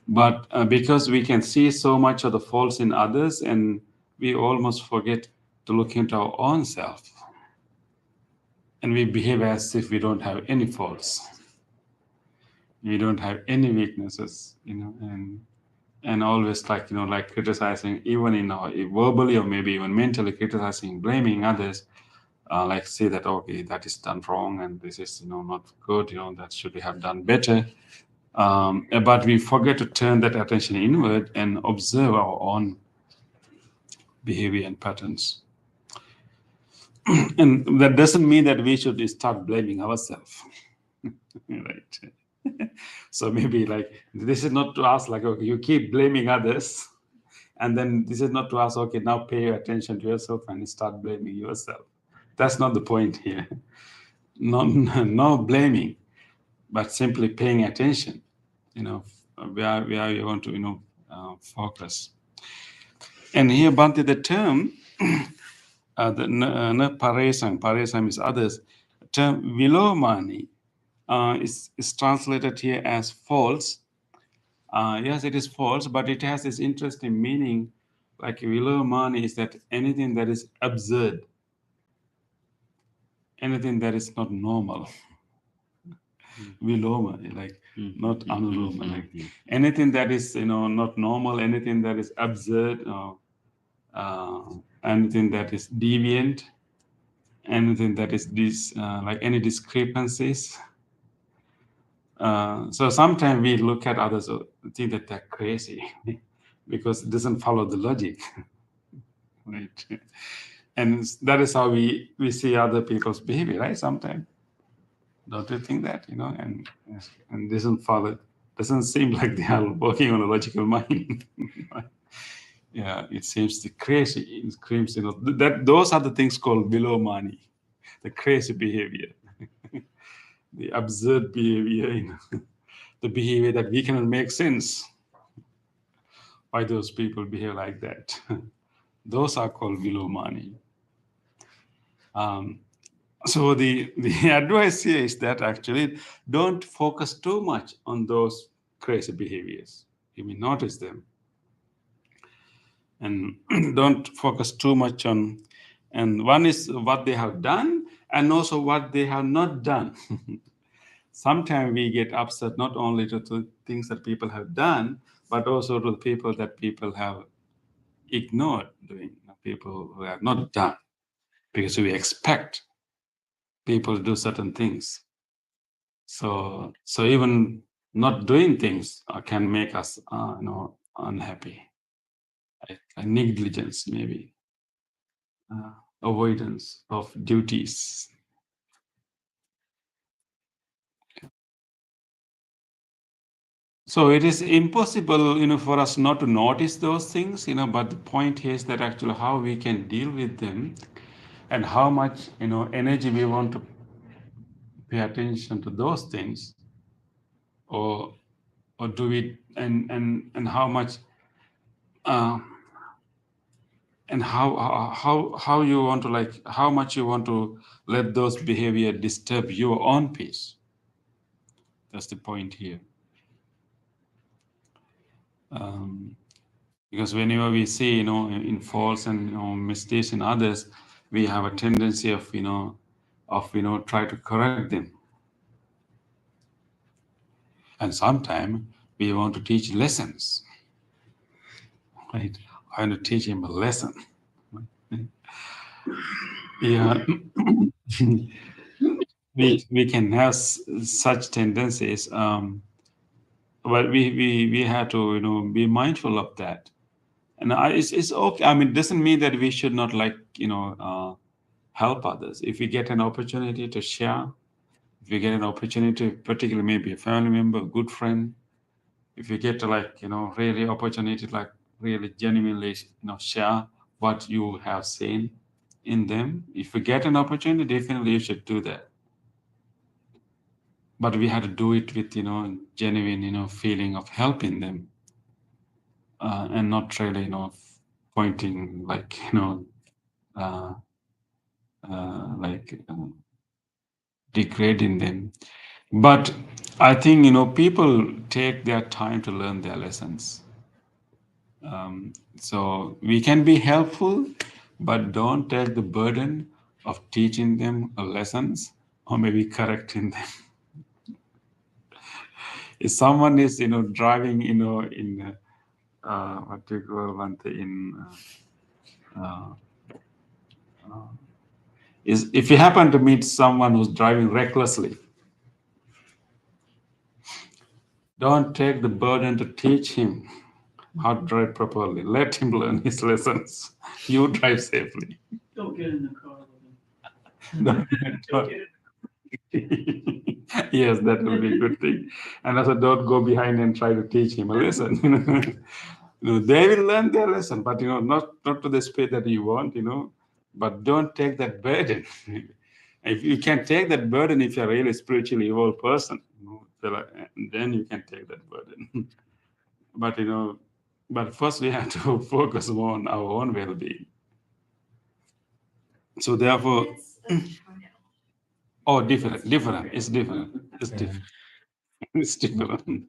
But because we can see so much of the faults in others, and we almost forget to look into our own self, and we behave as if we don't have any faults, we don't have any weaknesses, and always like criticizing, even in our verbally or maybe even mentally criticizing, blaming others. Like say that, okay, that is done wrong and this is not good, that should we have done better. But we forget to turn that attention inward and observe our own behavior and patterns. And that doesn't mean that we should start blaming ourselves. Right. So maybe this is not to ask okay, you keep blaming others, and then this is not to ask, okay, now pay attention to yourself and start blaming yourself. That's not the point here. No blaming, but simply paying attention, where you want to, focus. And here, Bhante, the term, the paresam is others. The term vilomani is translated here as false. Yes, it is false, but it has this interesting meaning. Like vilomani is that anything that is absurd, anything that is not normal. Viloma, not anuloma, anything that is not normal, anything that is absurd, anything that is deviant, anything that is any discrepancies. So sometimes we look at others and think that they're crazy because it doesn't follow the logic, right? And that is how we see other people's behavior, right? Sometimes. Don't you think that, and doesn't seem like they are working on a logical mind. Yeah, it seems crazy. It screams, that those are the things called vilomani, the crazy behavior, the absurd behavior, the behavior that we cannot make sense. Why those people behave like that? Those are called vilomani. So the advice here is that actually don't focus too much on those crazy behaviors. You may notice them. And don't focus too much on, and one is what they have done and also what they have not done. Sometimes we get upset not only to the things that people have done, but also to the people that people have ignored doing, people who have not done, because we expect people to do certain things. So even not doing things can make us unhappy. Like negligence, maybe avoidance of duties. So it is impossible, for us not to notice those things, but the point here is that actually how we can deal with them and how much, energy we want to pay attention to those things, or do we, and how much, and how you want to how much you want to let those behavior disturb your own peace. That's the point here. Because whenever we see, in faults and mistakes in others, we have a tendency of try to correct them. And sometimes we want to teach lessons, right? I want to teach him a lesson. Yeah, we can have such tendencies, but we have to be mindful of that. And it's okay. I mean, it doesn't mean that we should not help others. If you get an opportunity to share, if you get an opportunity, particularly maybe a family member, a good friend, if you get to really opportunity to really genuinely share what you have seen in them, if you get an opportunity, definitely you should do that. But we had to do it with genuine feeling of helping them, and not really pointing degrading them. But I think people take their time to learn their lessons. So we can be helpful, but don't take the burden of teaching them lessons or maybe correcting them. If someone is driving in what do you call one thing is if you happen to meet someone who's driving recklessly, don't take the burden to teach him how to drive properly. Let him learn his lessons. You drive safely. Don't get in the car with him. Don't- Yes, that will be a good thing. And also, don't go behind and try to teach him a lesson. They will learn their lesson, but not to the speed that you want. But don't take that burden. If you can take that burden, if you're a really spiritually evolved person, then you can take that burden. But first we have to focus more on our own well-being. So therefore, different. It's different. It's different.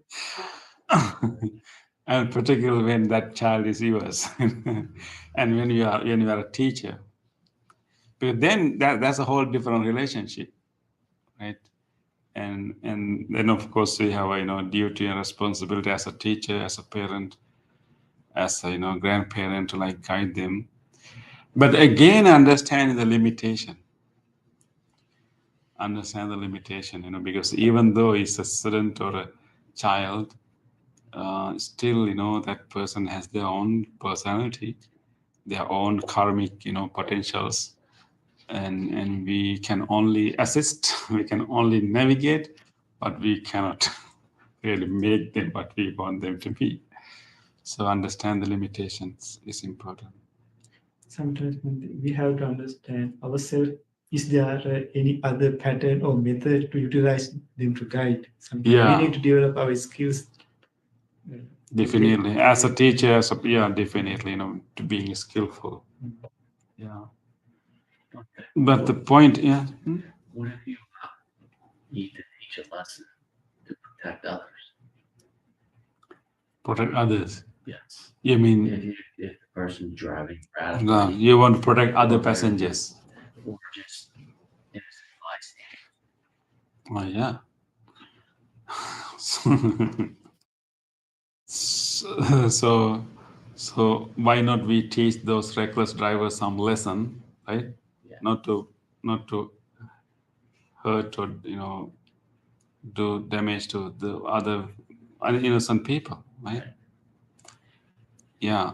And particularly when that child is yours, and when you are a teacher, but then that's a whole different relationship, right? And then of course we have a duty and responsibility as a teacher, as a parent, as a grandparent to guide them. But again, understanding the limitation. Understand the limitation, because even though it's a student or a child, still that person has their own personality, their own karmic potentials, and we can only assist, we can only navigate, but we cannot really make them what we want them to be. So understand the limitations is important. Sometimes we have to understand ourselves. Is there any other pattern or method to utilize them to guide? Sometimes Yeah. we need to develop our skills. Definitely, as a teacher, definitely, to being skillful. Yeah. But the point, What if you need to teach a lesson to protect others? protect others. Yes. You mean If the person's driving radically, you want to protect other passengers? or just innocent bystander. Oh yeah. So why not we teach those reckless drivers some lesson, right? Yeah. Not to hurt or do damage to the other innocent people, right? Yeah.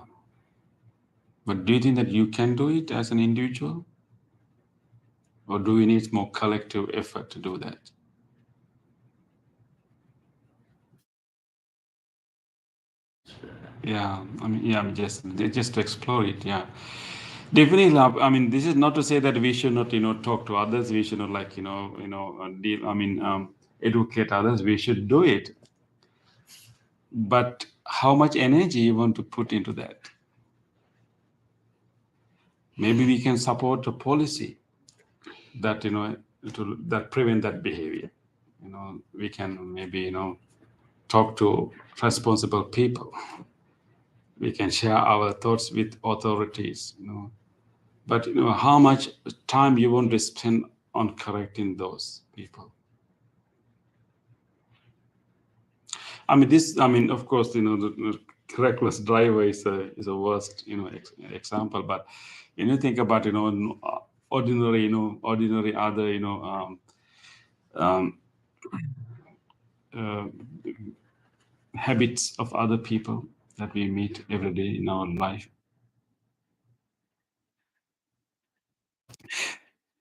But do you think that you can do it as an individual? Or do we need more collective effort to do that? Yeah, just to explore it. Yeah, definitely. This is not to say that we should not, talk to others. We should not educate others. We should do it. But how much energy you want to put into that? Maybe we can support a policy that that prevent that behavior. We can maybe talk to responsible people. We can share our thoughts with authorities. But how much time you want to spend on correcting those people? Of course, the reckless driver is a worst example. But when you think about ordinary other habits of other people that we meet every day in our life.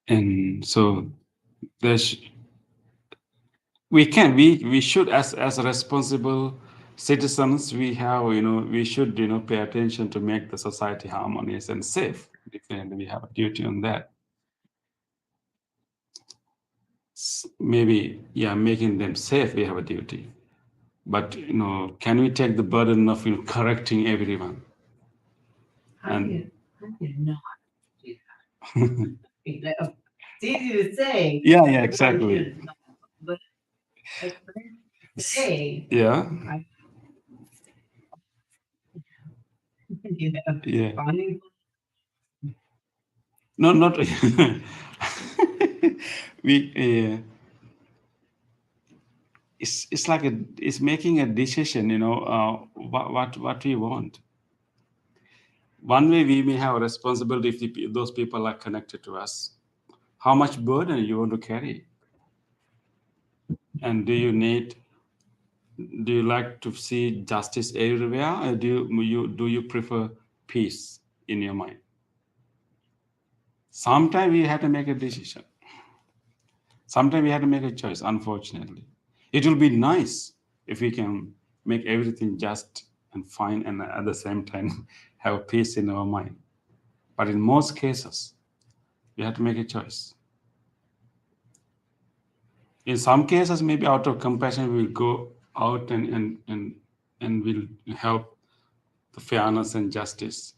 And so there's we should as responsible citizens we have we should pay attention to make the society harmonious and safe. Definitely we have a duty on that. Maybe making them safe we have a duty, but can we take the burden of correcting everyone? How do you not do that? You know, it's easy to say. Yeah, I exactly. should not, but today, Yeah, you know, yeah. finding No, not we. It's like it's making a decision. What we want. One way we may have a responsibility if those people are connected to us. How much burden you want to carry, and do you like to see justice everywhere, or do you prefer peace in your mind? Sometimes we have to make a decision. Sometimes we have to make a choice, unfortunately. It will be nice if we can make everything just and fine and at the same time have peace in our mind. But in most cases, we have to make a choice. In some cases, maybe out of compassion, we will go out and will help the fairness and justice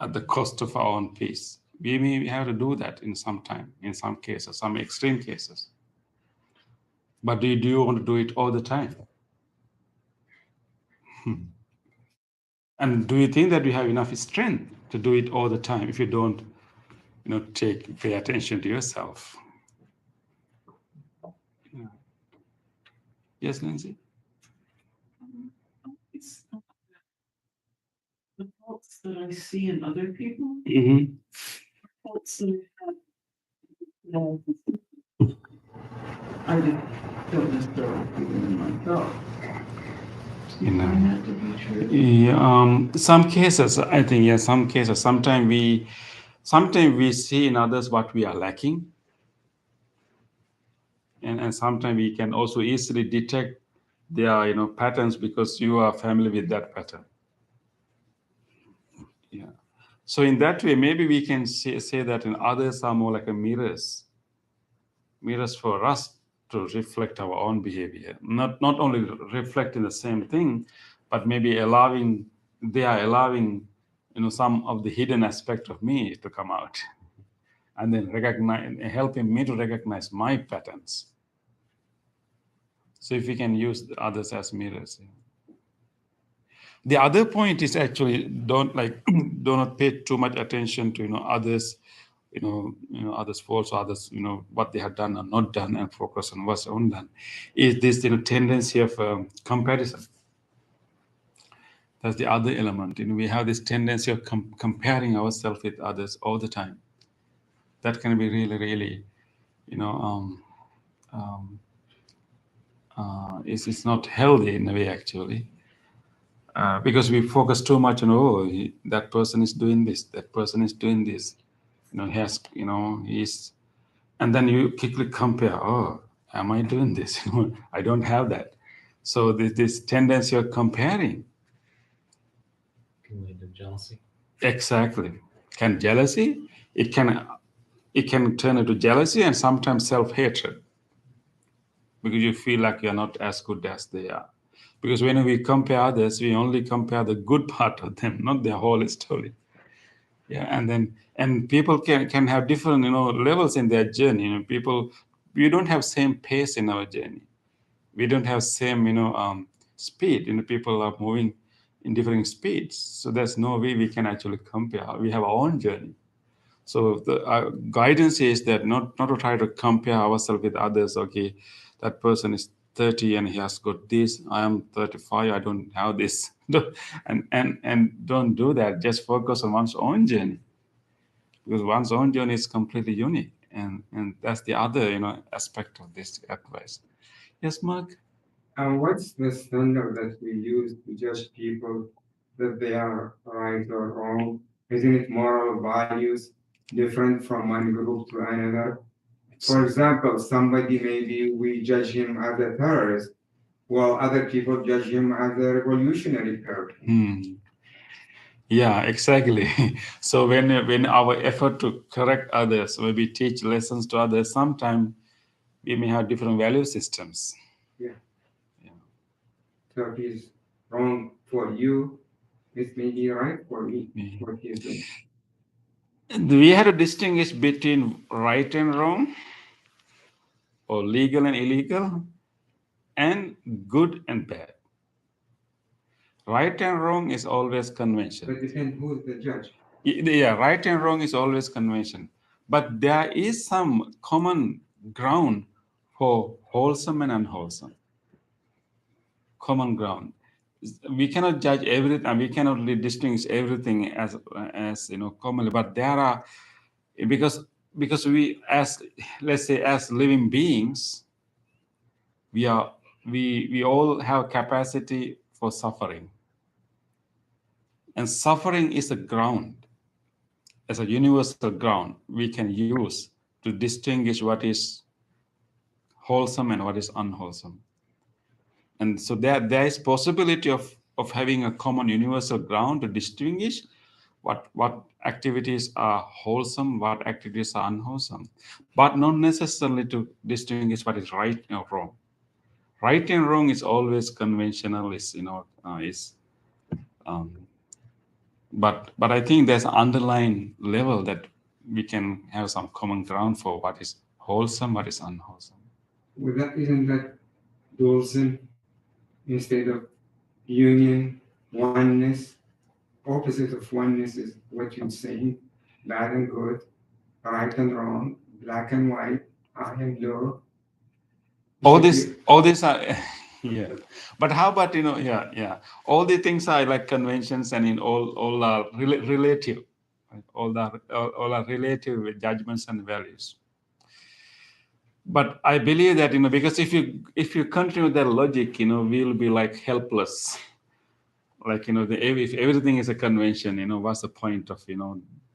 at the cost of our own peace. We may have to do that in some time, in some cases, some extreme cases. But do you want to do it all the time? And do you think that you have enough strength to do it all the time if you don't, pay attention to yourself? Yeah. Yes, Lindsay? it's the faults that I see in other people, Mm-hmm. faults that I have. No, I don't necessarily see them in myself. Do you find that to be true? Yeah, some cases, I think, yeah, some cases. Sometimes we see in others what we are lacking, and sometimes we can also easily detect their patterns because you are familiar with that pattern. Yeah. So in that way, maybe we can say that in others are more like a mirrors for us to reflect our own behavior. Not only reflecting the same thing, but maybe they are allowing some of the hidden aspect of me to come out, and then helping me to recognize my patterns. So if we can use the others as mirrors. The other point is actually do not pay too much attention to others, others' faults, or others, what they have done or not done, and focus on what's undone. Is this tendency of comparison? That's the other element. We have this tendency of comparing ourselves with others all the time. That can be really, really, it's not healthy in a way actually. Because we focus too much on that person is doing this, that person is doing this, he's, and then you quickly compare. Oh, am I doing this? I don't have that. So this tendency of comparing. Can lead to jealousy. Exactly. Jealousy? It can turn into jealousy and sometimes self-hatred because you feel like you're not as good as they are. Because when we compare others, we only compare the good part of them, not their whole story. Yeah, and people can have different levels in their journey. We don't have same pace in our journey. We don't have same speed. People are moving in different speeds, so there's no way we can actually compare. We have our own journey. So the guidance is that not to try to compare ourselves with others. Okay, that person is 30 and he has got this. I am 35. I don't have this. and don't do that. Just focus on one's own journey, because one's own journey is completely unique, and that's the other aspect of this advice. Yes, Mark. What's the standard that we use to judge people that they are right or wrong? Isn't it moral values different from one group to another? For example, somebody maybe we judge him as a terrorist, while other people judge him as a revolutionary person. Hmm. Yeah, exactly. So when our effort to correct others, maybe teach lessons to others, sometimes we may have different value systems. So if he's wrong for you, it may be right for me, Yeah. what he's doing. We have to distinguish between right and wrong, or legal and illegal, and good and bad. Right and wrong is always convention. But depends who's the judge. Yeah, right and wrong is always convention. But there is some common ground for wholesome and unwholesome. Common ground. We cannot judge everything, and we cannot really distinguish everything as commonly. But there are, because we, as let's say, as living beings, we all have capacity for suffering, and suffering is a ground, as a universal ground we can use to distinguish what is wholesome and what is unwholesome. And so there is possibility of having a common universal ground to distinguish what activities are wholesome, what activities are unwholesome, but not necessarily to distinguish what is right or wrong. Right and wrong is always conventional, but I think there's an underlying level that we can have some common ground for what is wholesome, what is unwholesome. Isn't that dualism instead of union, oneness? Opposite of oneness is what you're saying, bad and good, right and wrong, black and white, high and low. All these are yeah. But how about all the things are like conventions, and in all are relative, right? All are relative with judgments and values. But I believe that because if you continue that logic, we'll be like helpless. Like if everything is a convention, what's the point of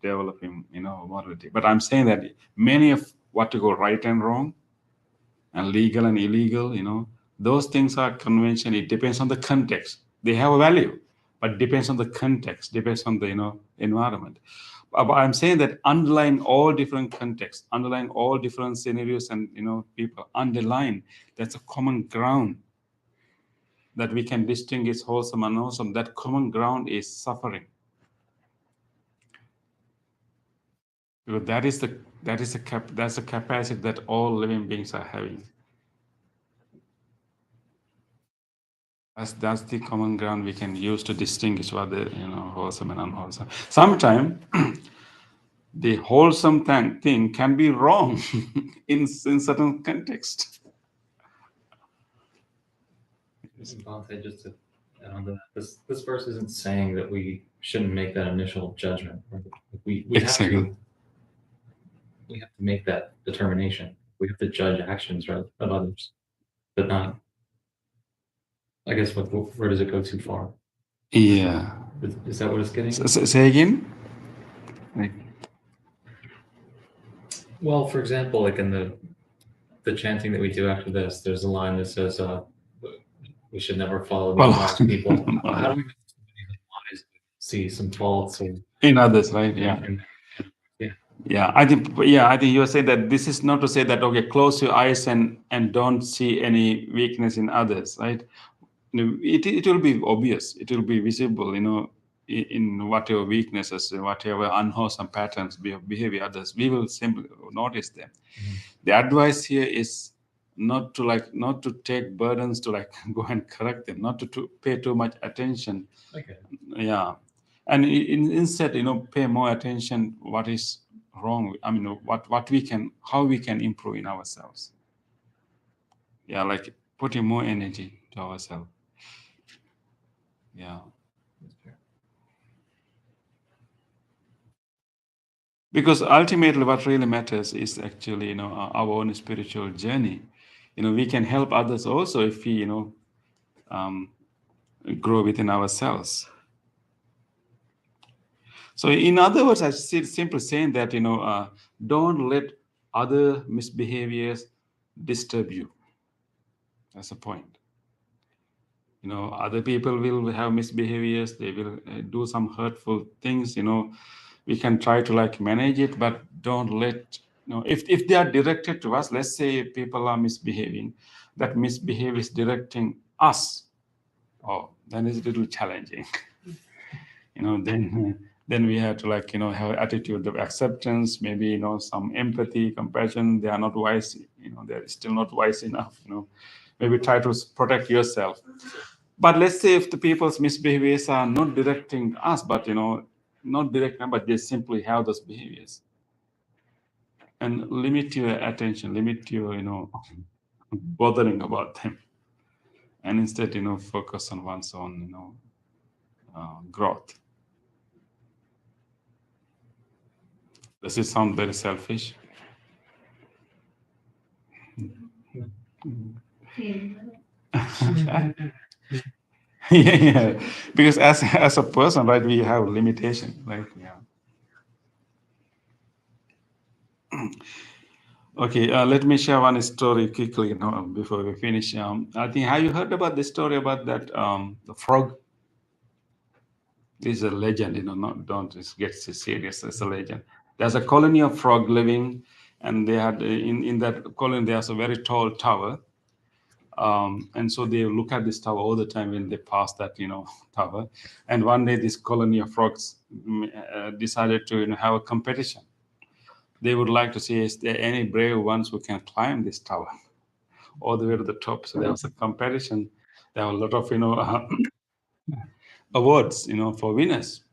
developing morality? But I'm saying that many of what to go right and wrong, and legal and illegal, those things are convention. It depends on the context. They have a value, but depends on the context, depends on the environment. But I'm saying that underlying all different contexts, underlying all different scenarios, and people, underline, that's a common ground that we can distinguish wholesome and unwholesome. That common ground is suffering. Because that's a capacity that all living beings are having. That's the common ground we can use to distinguish what the wholesome and unwholesome. Sometimes the wholesome thing can be wrong in certain context. Bhante, just to add on to that, this verse isn't saying that we shouldn't make that initial judgment. We Exactly. we have to make that determination. We have to judge actions of others, but not. I guess where does it go too far? Yeah. Is that what it's getting? Say again. Well, for example, like in the chanting that we do after this, there's a line that says, "We should never follow the wise people." How do we make somebody wise see some faults in others, right? Yeah. Yeah. I think you are saying that this is not to say that, okay, close your eyes and don't see any weakness in others, right? It will be obvious, it will be visible, in whatever weaknesses, whatever unwholesome patterns behavior others, we will simply notice them. Mm-hmm. The advice here is not to take burdens to go and correct them, not to pay too much attention. Okay. Yeah. And instead, pay more attention what is wrong. I mean, how we can improve in ourselves. Yeah, like putting more energy to ourselves. Yeah. Because ultimately what really matters is actually, our own spiritual journey. We can help others also if we, grow within ourselves. So in other words, I simply saying that, don't let other misbehaviors disturb you. That's the point. You know, other people will have misbehaviors. They will do some hurtful things. You know, we can try to like manage it, but don't let, you know, if they are directed to us, let's say people are misbehaving, that misbehavior is directing us. Oh, then it's a little challenging. You know, then we have to like, you know, have attitude of acceptance, maybe, you know, some empathy, compassion. They are not wise, you know, they're still not wise enough, you know, maybe try to protect yourself. But let's say if the people's misbehaviors are not directing us, but, you know, not directing, but they simply have those behaviors, and limit your attention, limit your, you know, bothering about them, and instead, you know, focus on one's own, you know, growth. Does it sound very selfish? Yeah, because as a person, right, we have limitation, right? Yeah. Okay, let me share one story quickly, you know, before we finish. I think, have you heard about the story about that the frog? This is a legend, you know. Don't get so serious. It's a legend. There's a colony of frog living, and they had in that colony there's a very tall tower. And so they look at this tower all the time when they pass that, you know, tower. And one day, this colony of frogs decided to, you know, have a competition. They would like to see, is there any brave ones who can climb this tower all the way to the top? So there was a competition. There were a lot of, you know, awards, you know, for winners.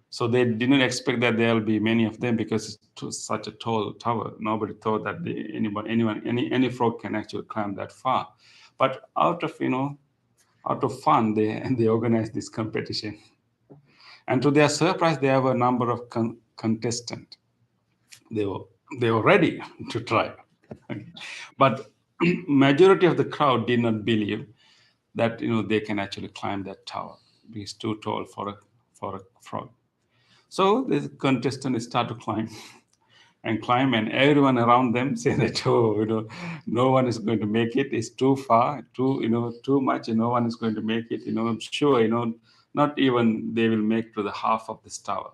So they didn't expect that there will be many of them because it's such a tall tower. Nobody thought that any frog can actually climb that far. But out of, you know, out of fun, they organized this competition. And to their surprise, they have a number of contestants. They were ready to try, but majority of the crowd did not believe that, you know, they can actually climb that tower because it's too tall for a frog. So the contestants start to climb and climb, and everyone around them say that, oh, you know, no one is going to make it. It's too far, too much, and no one is going to make it. You know, I'm sure, you know, not even they will make to the half of this tower.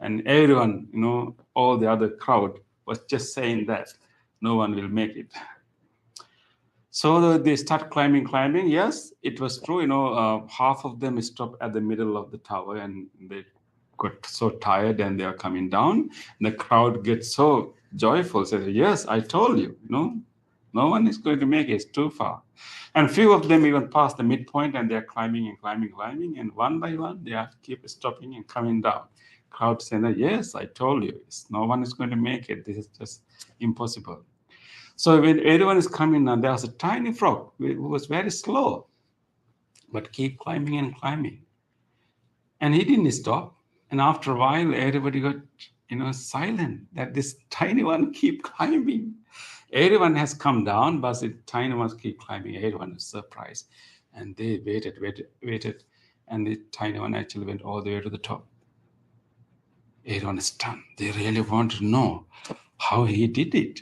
And everyone, you know, all the other crowd was just saying that no one will make it. So they start climbing. Yes, it was true. You know, half of them stopped at the middle of the tower, and they got so tired, and they are coming down. And the crowd gets so joyful, says, "Yes, I told you. You know, no one is going to make it. It's too far." And few of them even passed the midpoint, and they are climbing. And one by one, they are keep stopping and coming down. Crowd saying, "Yes, I told you. No one is going to make it. This is just impossible." So when everyone is coming down, there was a tiny frog who was very slow, but keep climbing and climbing. And he didn't stop. And after a while, everybody got, you know, silent that this tiny one keep climbing. Everyone has come down, but the tiny ones keep climbing. Everyone is surprised. And they waited. And the tiny one actually went all the way to the top. Everyone is stunned. They really want to know how he did it.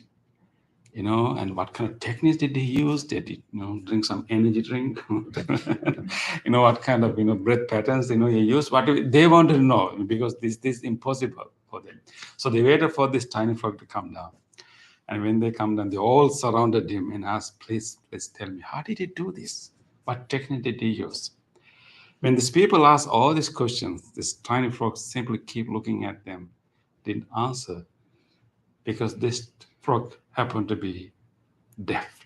You know, and what kind of techniques did he use? Did he, you know, drink some energy drink? You know, what kind of, you know, breath patterns, you know, he used? What they wanted to know, because this is impossible for them. So they waited for this tiny frog to come down. And when they come down, they all surrounded him and asked, please tell me, how did he do this? What technique did he use? When these people ask all these questions, this tiny frog simply keep looking at them, didn't answer, because this frog happened to be deaf.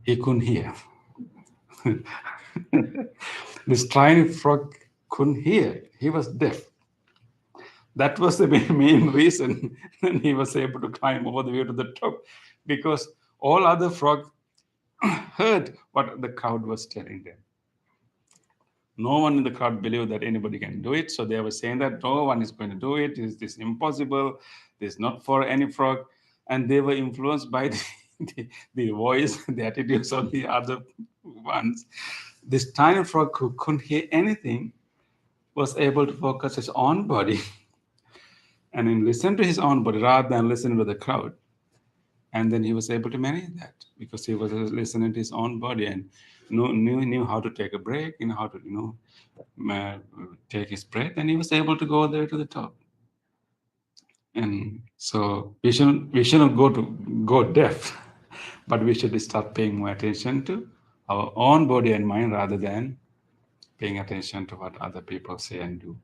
He couldn't hear. This tiny frog couldn't hear. He was deaf. That was the main reason he was able to climb all the way to the top, because all other frogs heard what the crowd was telling them. No one in the crowd believed that anybody can do it. So they were saying that no one is going to do it. This is impossible. This is not for any frog. And they were influenced by the voice, the attitudes of the other ones. This tiny frog who couldn't hear anything was able to focus his own body and then listen to his own body rather than listening to the crowd. And then he was able to manage that because he was listening to his own body and knew how to take a break, how to take his breath, and he was able to go there to the top. And so we shouldn't go deaf, but we should start paying more attention to our own body and mind rather than paying attention to what other people say and do.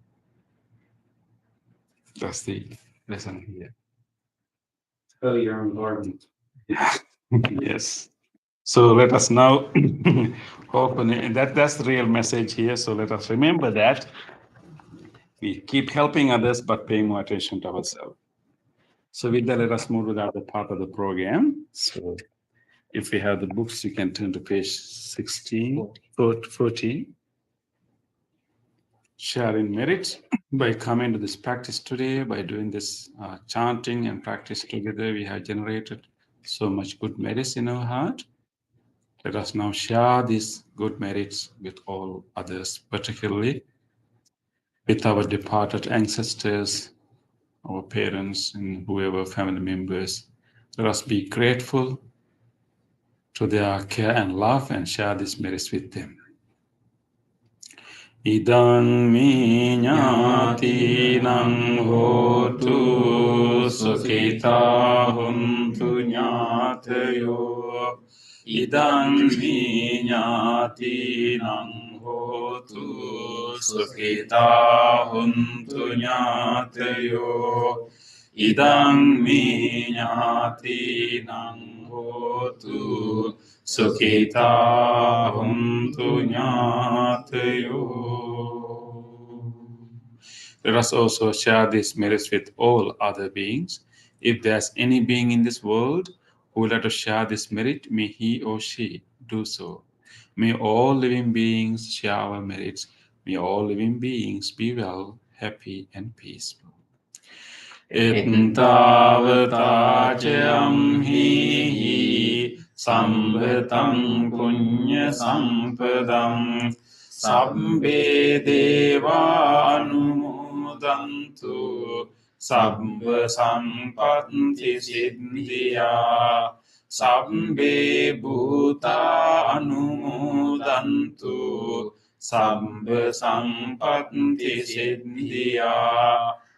That's the lesson here. Oh, your environment. Yeah. Yes. So let us now open it. And that's the real message here. So let us remember that we keep helping others, but paying more attention to ourselves. So with that, let us move to the other part of the program. So if we have the books, you can turn to page 16, 14. Sharing merit by coming to this practice today, by doing this chanting and practice together, we have generated so much good merits in our heart. Let us now share these good merits with all others, particularly with our departed ancestors, our parents, and whoever family members. Let us be grateful to their care and love and share these merits with them. Idang mi ñātīnaṃ hotu sukhita huntu ñātayo. Idang mi ñātīnaṃ hotu sukhita huntu ñātayo. Idang mi ñātīnaṃ hotu sukhita huntu ñātayo. Let us also share these merits with all other beings. If there's any being in this world who would like to share this merit, may he or she do so. May all living beings share our merits. May all living beings be well, happy, and peaceful. Ettavata hi Sambhatam punya sampadam Sabbe deva anumodantu Sabba sampatti siddhya Sabbe bhuta anumodantu Sabba sampatti siddhya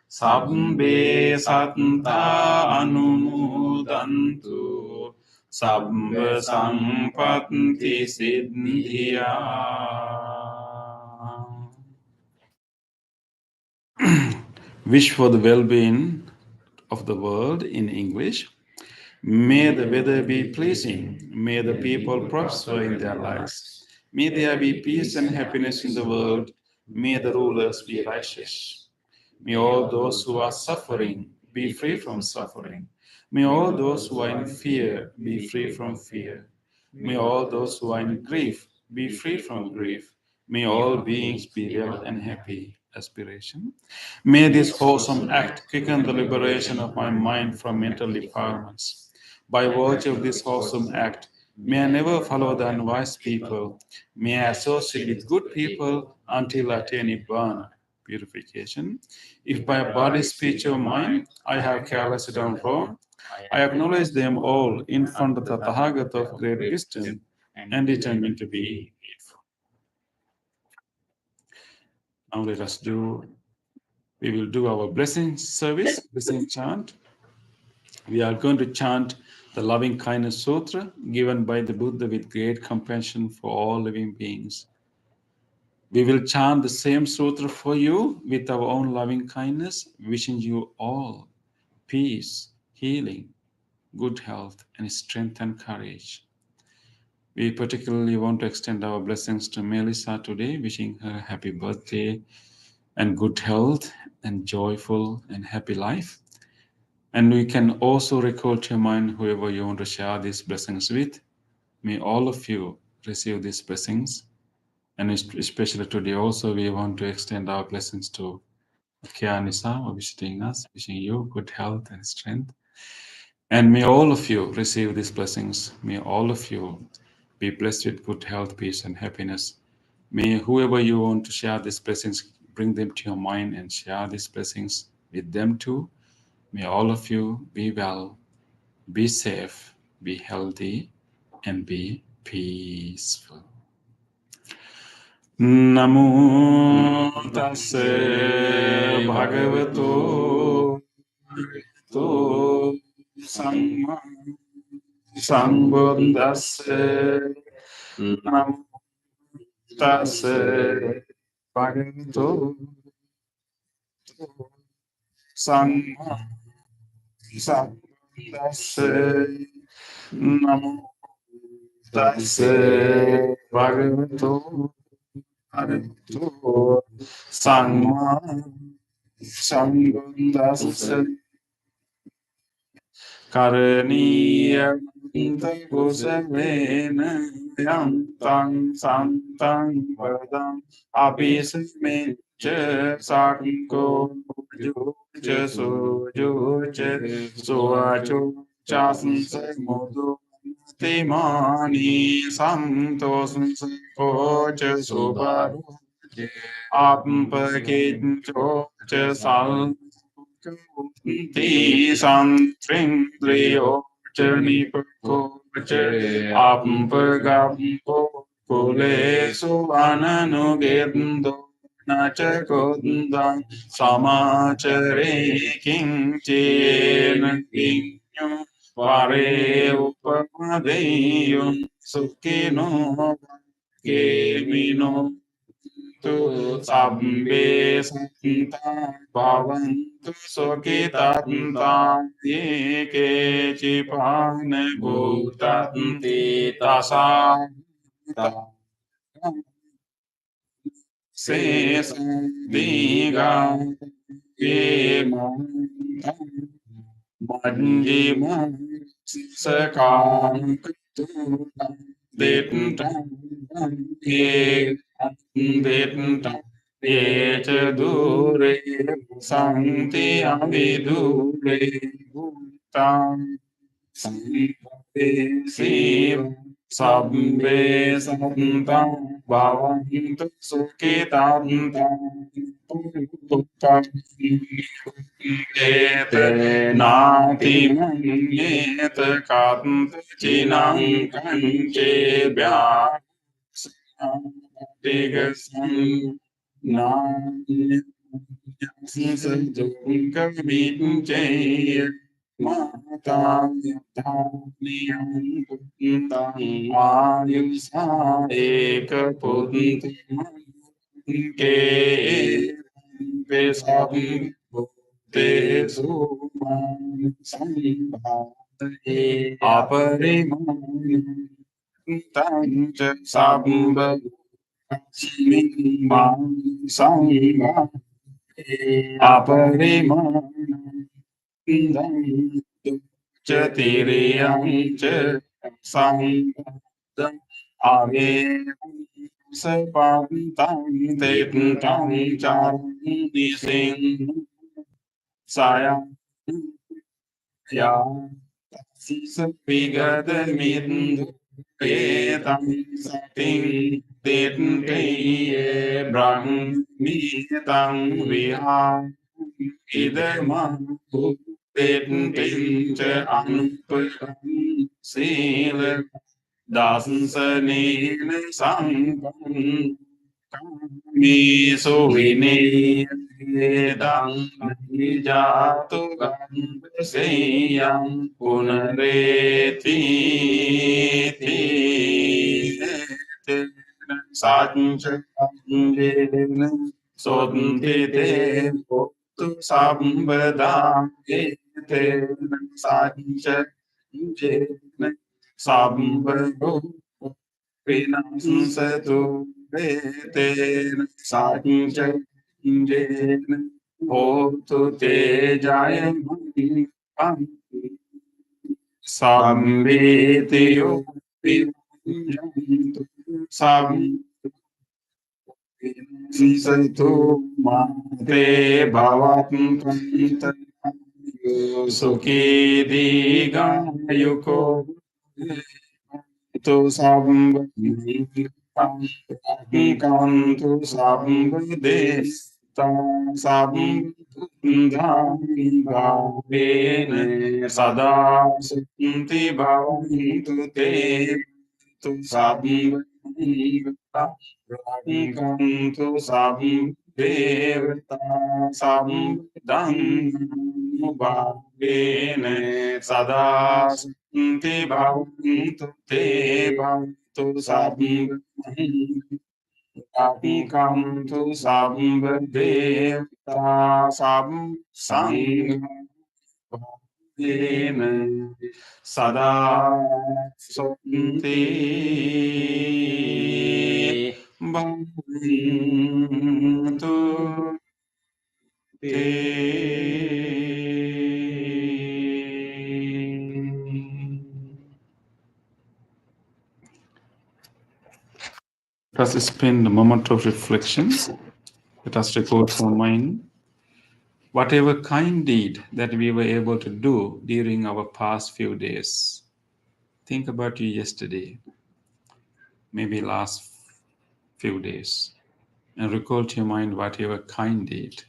Sabbe satta anumodantu Sabba sampatti siddhya. Wish for the well-being of the world in English. May the weather be pleasing. May the people prosper in their lives. May there be peace and happiness in the world. May the rulers be righteous. May all those who are suffering be free from suffering. May all those who are in fear be free from fear. May all those who are in grief be free from grief. May all beings be well and happy. Aspiration. May this wholesome act quicken the liberation of my mind from mental defilements. By virtue of this wholesome act, may I never follow the unwise people. May I associate with good people until I attain Nibbana, purification. If by body, speech, or mind I have carelessly done wrong, I acknowledge them all in front of the Tathagata of great wisdom and determine to be grateful. Now let us we will do our blessing service, blessing chant. We are going to chant the Loving Kindness Sutra given by the Buddha with great compassion for all living beings. We will chant the same sutra for you with our own loving kindness, wishing you all peace, healing, good health, and strength and courage. We particularly want to extend our blessings to Melissa today, wishing her a happy birthday and good health and joyful and happy life. And we can also recall to your mind whoever you want to share these blessings with. May all of you receive these blessings. And especially today also, we want to extend our blessings to Kianisa for visiting us, wishing you good health and strength. And may all of you receive these blessings. May all of you be blessed with good health, peace, and happiness. May whoever you want to share these blessings, bring them to your mind and share these blessings with them too. May all of you be well, be safe, be healthy, and be peaceful. Namo tassa bhagavato to samma sambuddhassa. Namo tassa bhagavato samma sambuddhassa. Namo tassa bhagavato arahato samma sambuddhassa. Karaniya kusalena yantang santang vadam abhisamecca sakko juja sujuja suvacho chasansa modu timani santosansa kocha subharu ampakincho cha sal Ti santrindriyo nipako ampagampo kulesu ananugendo nachakundam samachare kinchena kinyo pare upamadeyum sukhino kemino tu sabbe santa bhavantu sukhitantam yeke chipane bhutanti tasam se sandiga ye manjima sakam kutu dettam ye dettam ye cha dure santi avidure bhutam sampe siva sabbe santam bhavantu sukhitantam puttam ete nati manyet kant chinam kanche bhya digasam nani sanjung kamitche mata niyam puntang ayusa eka puntam ke pesam te sumam sambhate aparimam tanja sambha Simam sangha aparimam chatiriyam cha sambhadam ave sapantam tetam charani sing sayam ya vigadamind etam sating Tittiye brahmitang viham idamam tittincha anupam sila dasansanena sampam miso vinedang nijatu gambaseyam punareti Sanjana Sodhite Bhaktu Sambhadam Etena Sanjana Sambhadam Vinansatu Etena Sanjana Bhaktu Tejaya Sambhitiyo Vijantu Sam Santu Mate Bhavatanta Sukhi Digayuko Tu Sambhavantu Sambhade sabbandham bhavena sada sukti bhavantu te tu sabbandham tu sabbandevata sabbandham bhavena sada sukti bhavantu te bhavantu sabbandham Kam tu sambha devta sab sang dena sada sonti bhavantu te. Let us spend a moment of reflection. Let us record our mind. Whatever kind deed that we were able to do during our past few days. Think about you yesterday, maybe last few days, and recall to your mind whatever kind deed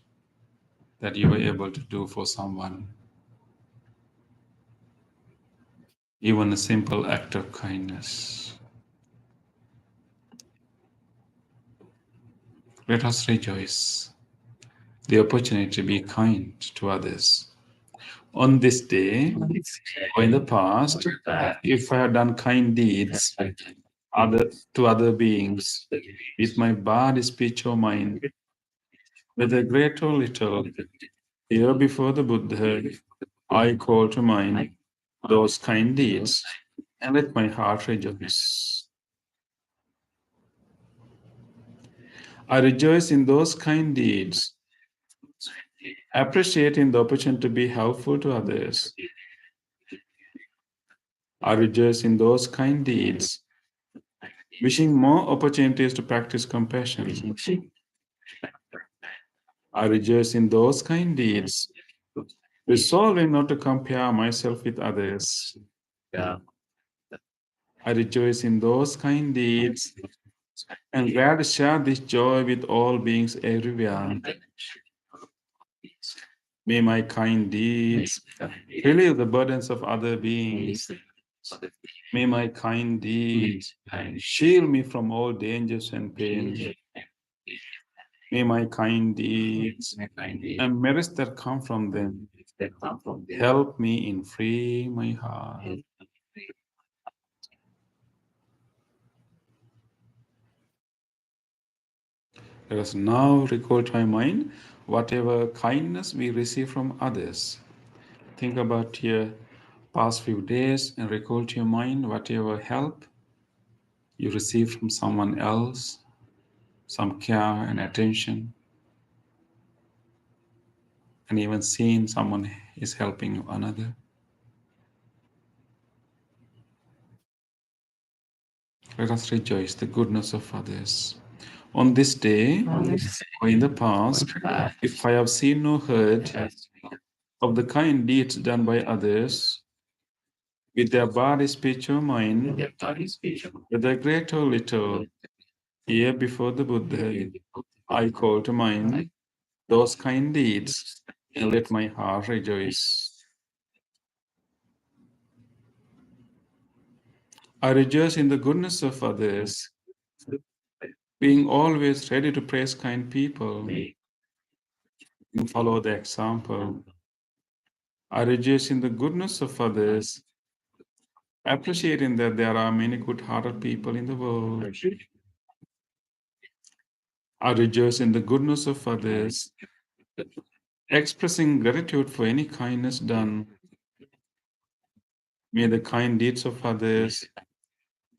that you were able to do for someone. Even a simple act of kindness. Let us rejoice the opportunity to be kind to others. On this day, or in the past, if I have done kind deeds to other beings, with my body, speech, or mind, whether great or little, here before the Buddha, I call to mind those kind deeds, and let my heart rejoice. I rejoice in those kind deeds, appreciating the opportunity to be helpful to others. I rejoice in those kind deeds, wishing more opportunities to practice compassion. I rejoice in those kind deeds, resolving not to compare myself with others. I rejoice in those kind deeds, and glad to share this joy with all beings everywhere. May my kind deeds relieve the burdens of other beings. May my kind deeds shield me from all dangers and pain. May my kind deeds and merits that come from them help me in free my heart. Let us now recall to my mind whatever kindness we receive from others. Think about your past few days and recall to your mind whatever help you receive from someone else, some care and attention, and even seeing someone is helping another. Let us rejoice the goodness of others. On this day, or in the past, if I have seen or heard of the kind deeds done by others, with their body, speech, or mind, whether great or little, here before the Buddha, I call to mind those kind deeds, and let my heart rejoice. I rejoice in the goodness of others, being always ready to praise kind people and follow the example. I rejoice in the goodness of others, appreciating that there are many good-hearted people in the world. I rejoice in the goodness of others, expressing gratitude for any kindness done. May the kind deeds of others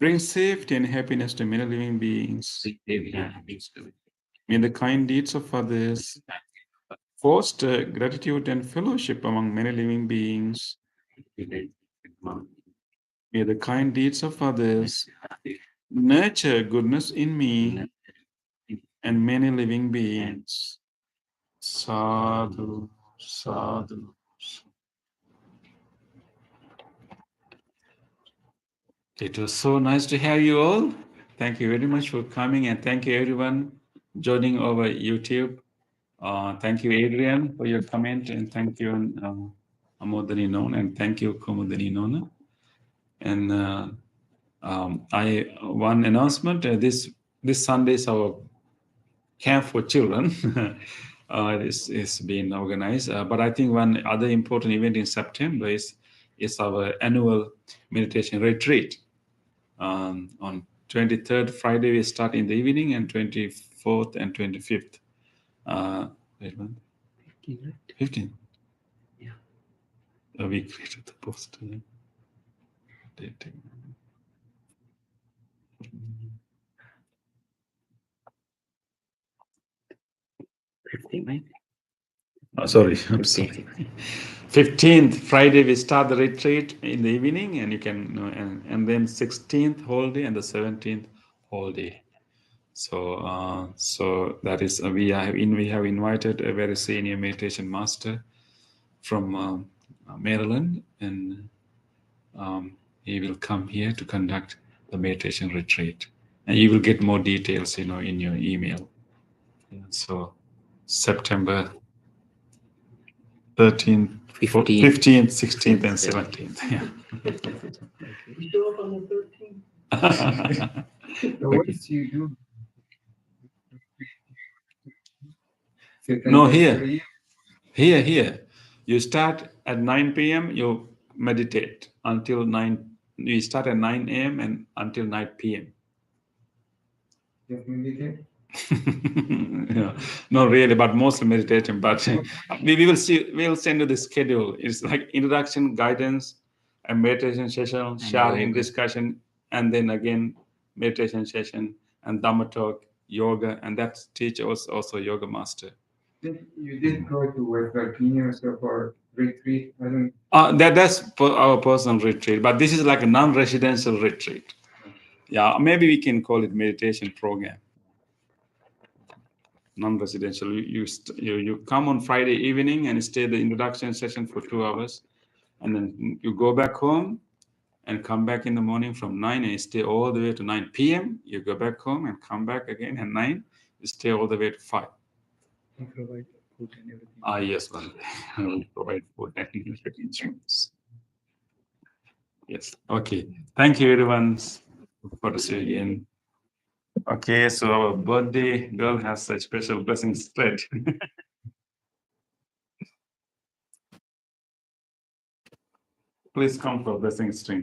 bring safety and happiness to many living beings. May the kind deeds of others foster gratitude and fellowship among many living beings. May the kind deeds of others nurture goodness in me and many living beings. Sadhu, sadhu. It was so nice to have you all. Thank you very much for coming, and thank you everyone joining over YouTube. Thank you, Adrian, for your comment, and thank you, Amodani Nona, and thank you, Komodani Nona. And one announcement: this Sunday is our camp for children. This is being organized, but I think one other important event in September is our annual meditation retreat. On 23rd Friday we start in the evening, and 24th and 25th. Wait a minute. 15. Yeah. We created the poster. Date. Sorry, I'm sorry. 15th Friday we start the retreat in the evening, and you can and then 16th whole day and the 17th whole day. So so that is we have invited a very senior meditation master from Maryland, and he will come here to conduct the meditation retreat, and you will get more details, in your email. So September 13th, 15th, 16th, and 17th. Yeah. You show up on the 13th? So what do you do? No, here. Here. You start at 9 p.m., you meditate until 9. You start at 9 a.m. and until 9 p.m. Just meditate? Yeah, not really, but mostly meditation. But we will see. We'll send you the schedule. It's like introduction, guidance, a meditation session, sharing, discussion, and then again meditation session and Dhamma talk, yoga, and that teach us also yoga master. You did go to West Virginia or so for retreat? I don't. That's our personal retreat, but this is like a non-residential retreat. Yeah, maybe we can call it meditation program. Non-residential. You come on Friday evening and stay the introduction session for 2 hours, and then you go back home and come back in the morning from 9 and stay all the way to 9 p.m. You go back home and come back again at 9. You stay all the way to 5. And provide food and everything. Yes, one day I will provide food and insurance. Yes. Okay. Thank you, everyone. Look forward to see you again. Okay, so our birthday girl has a special blessing spread. Please come for blessing string.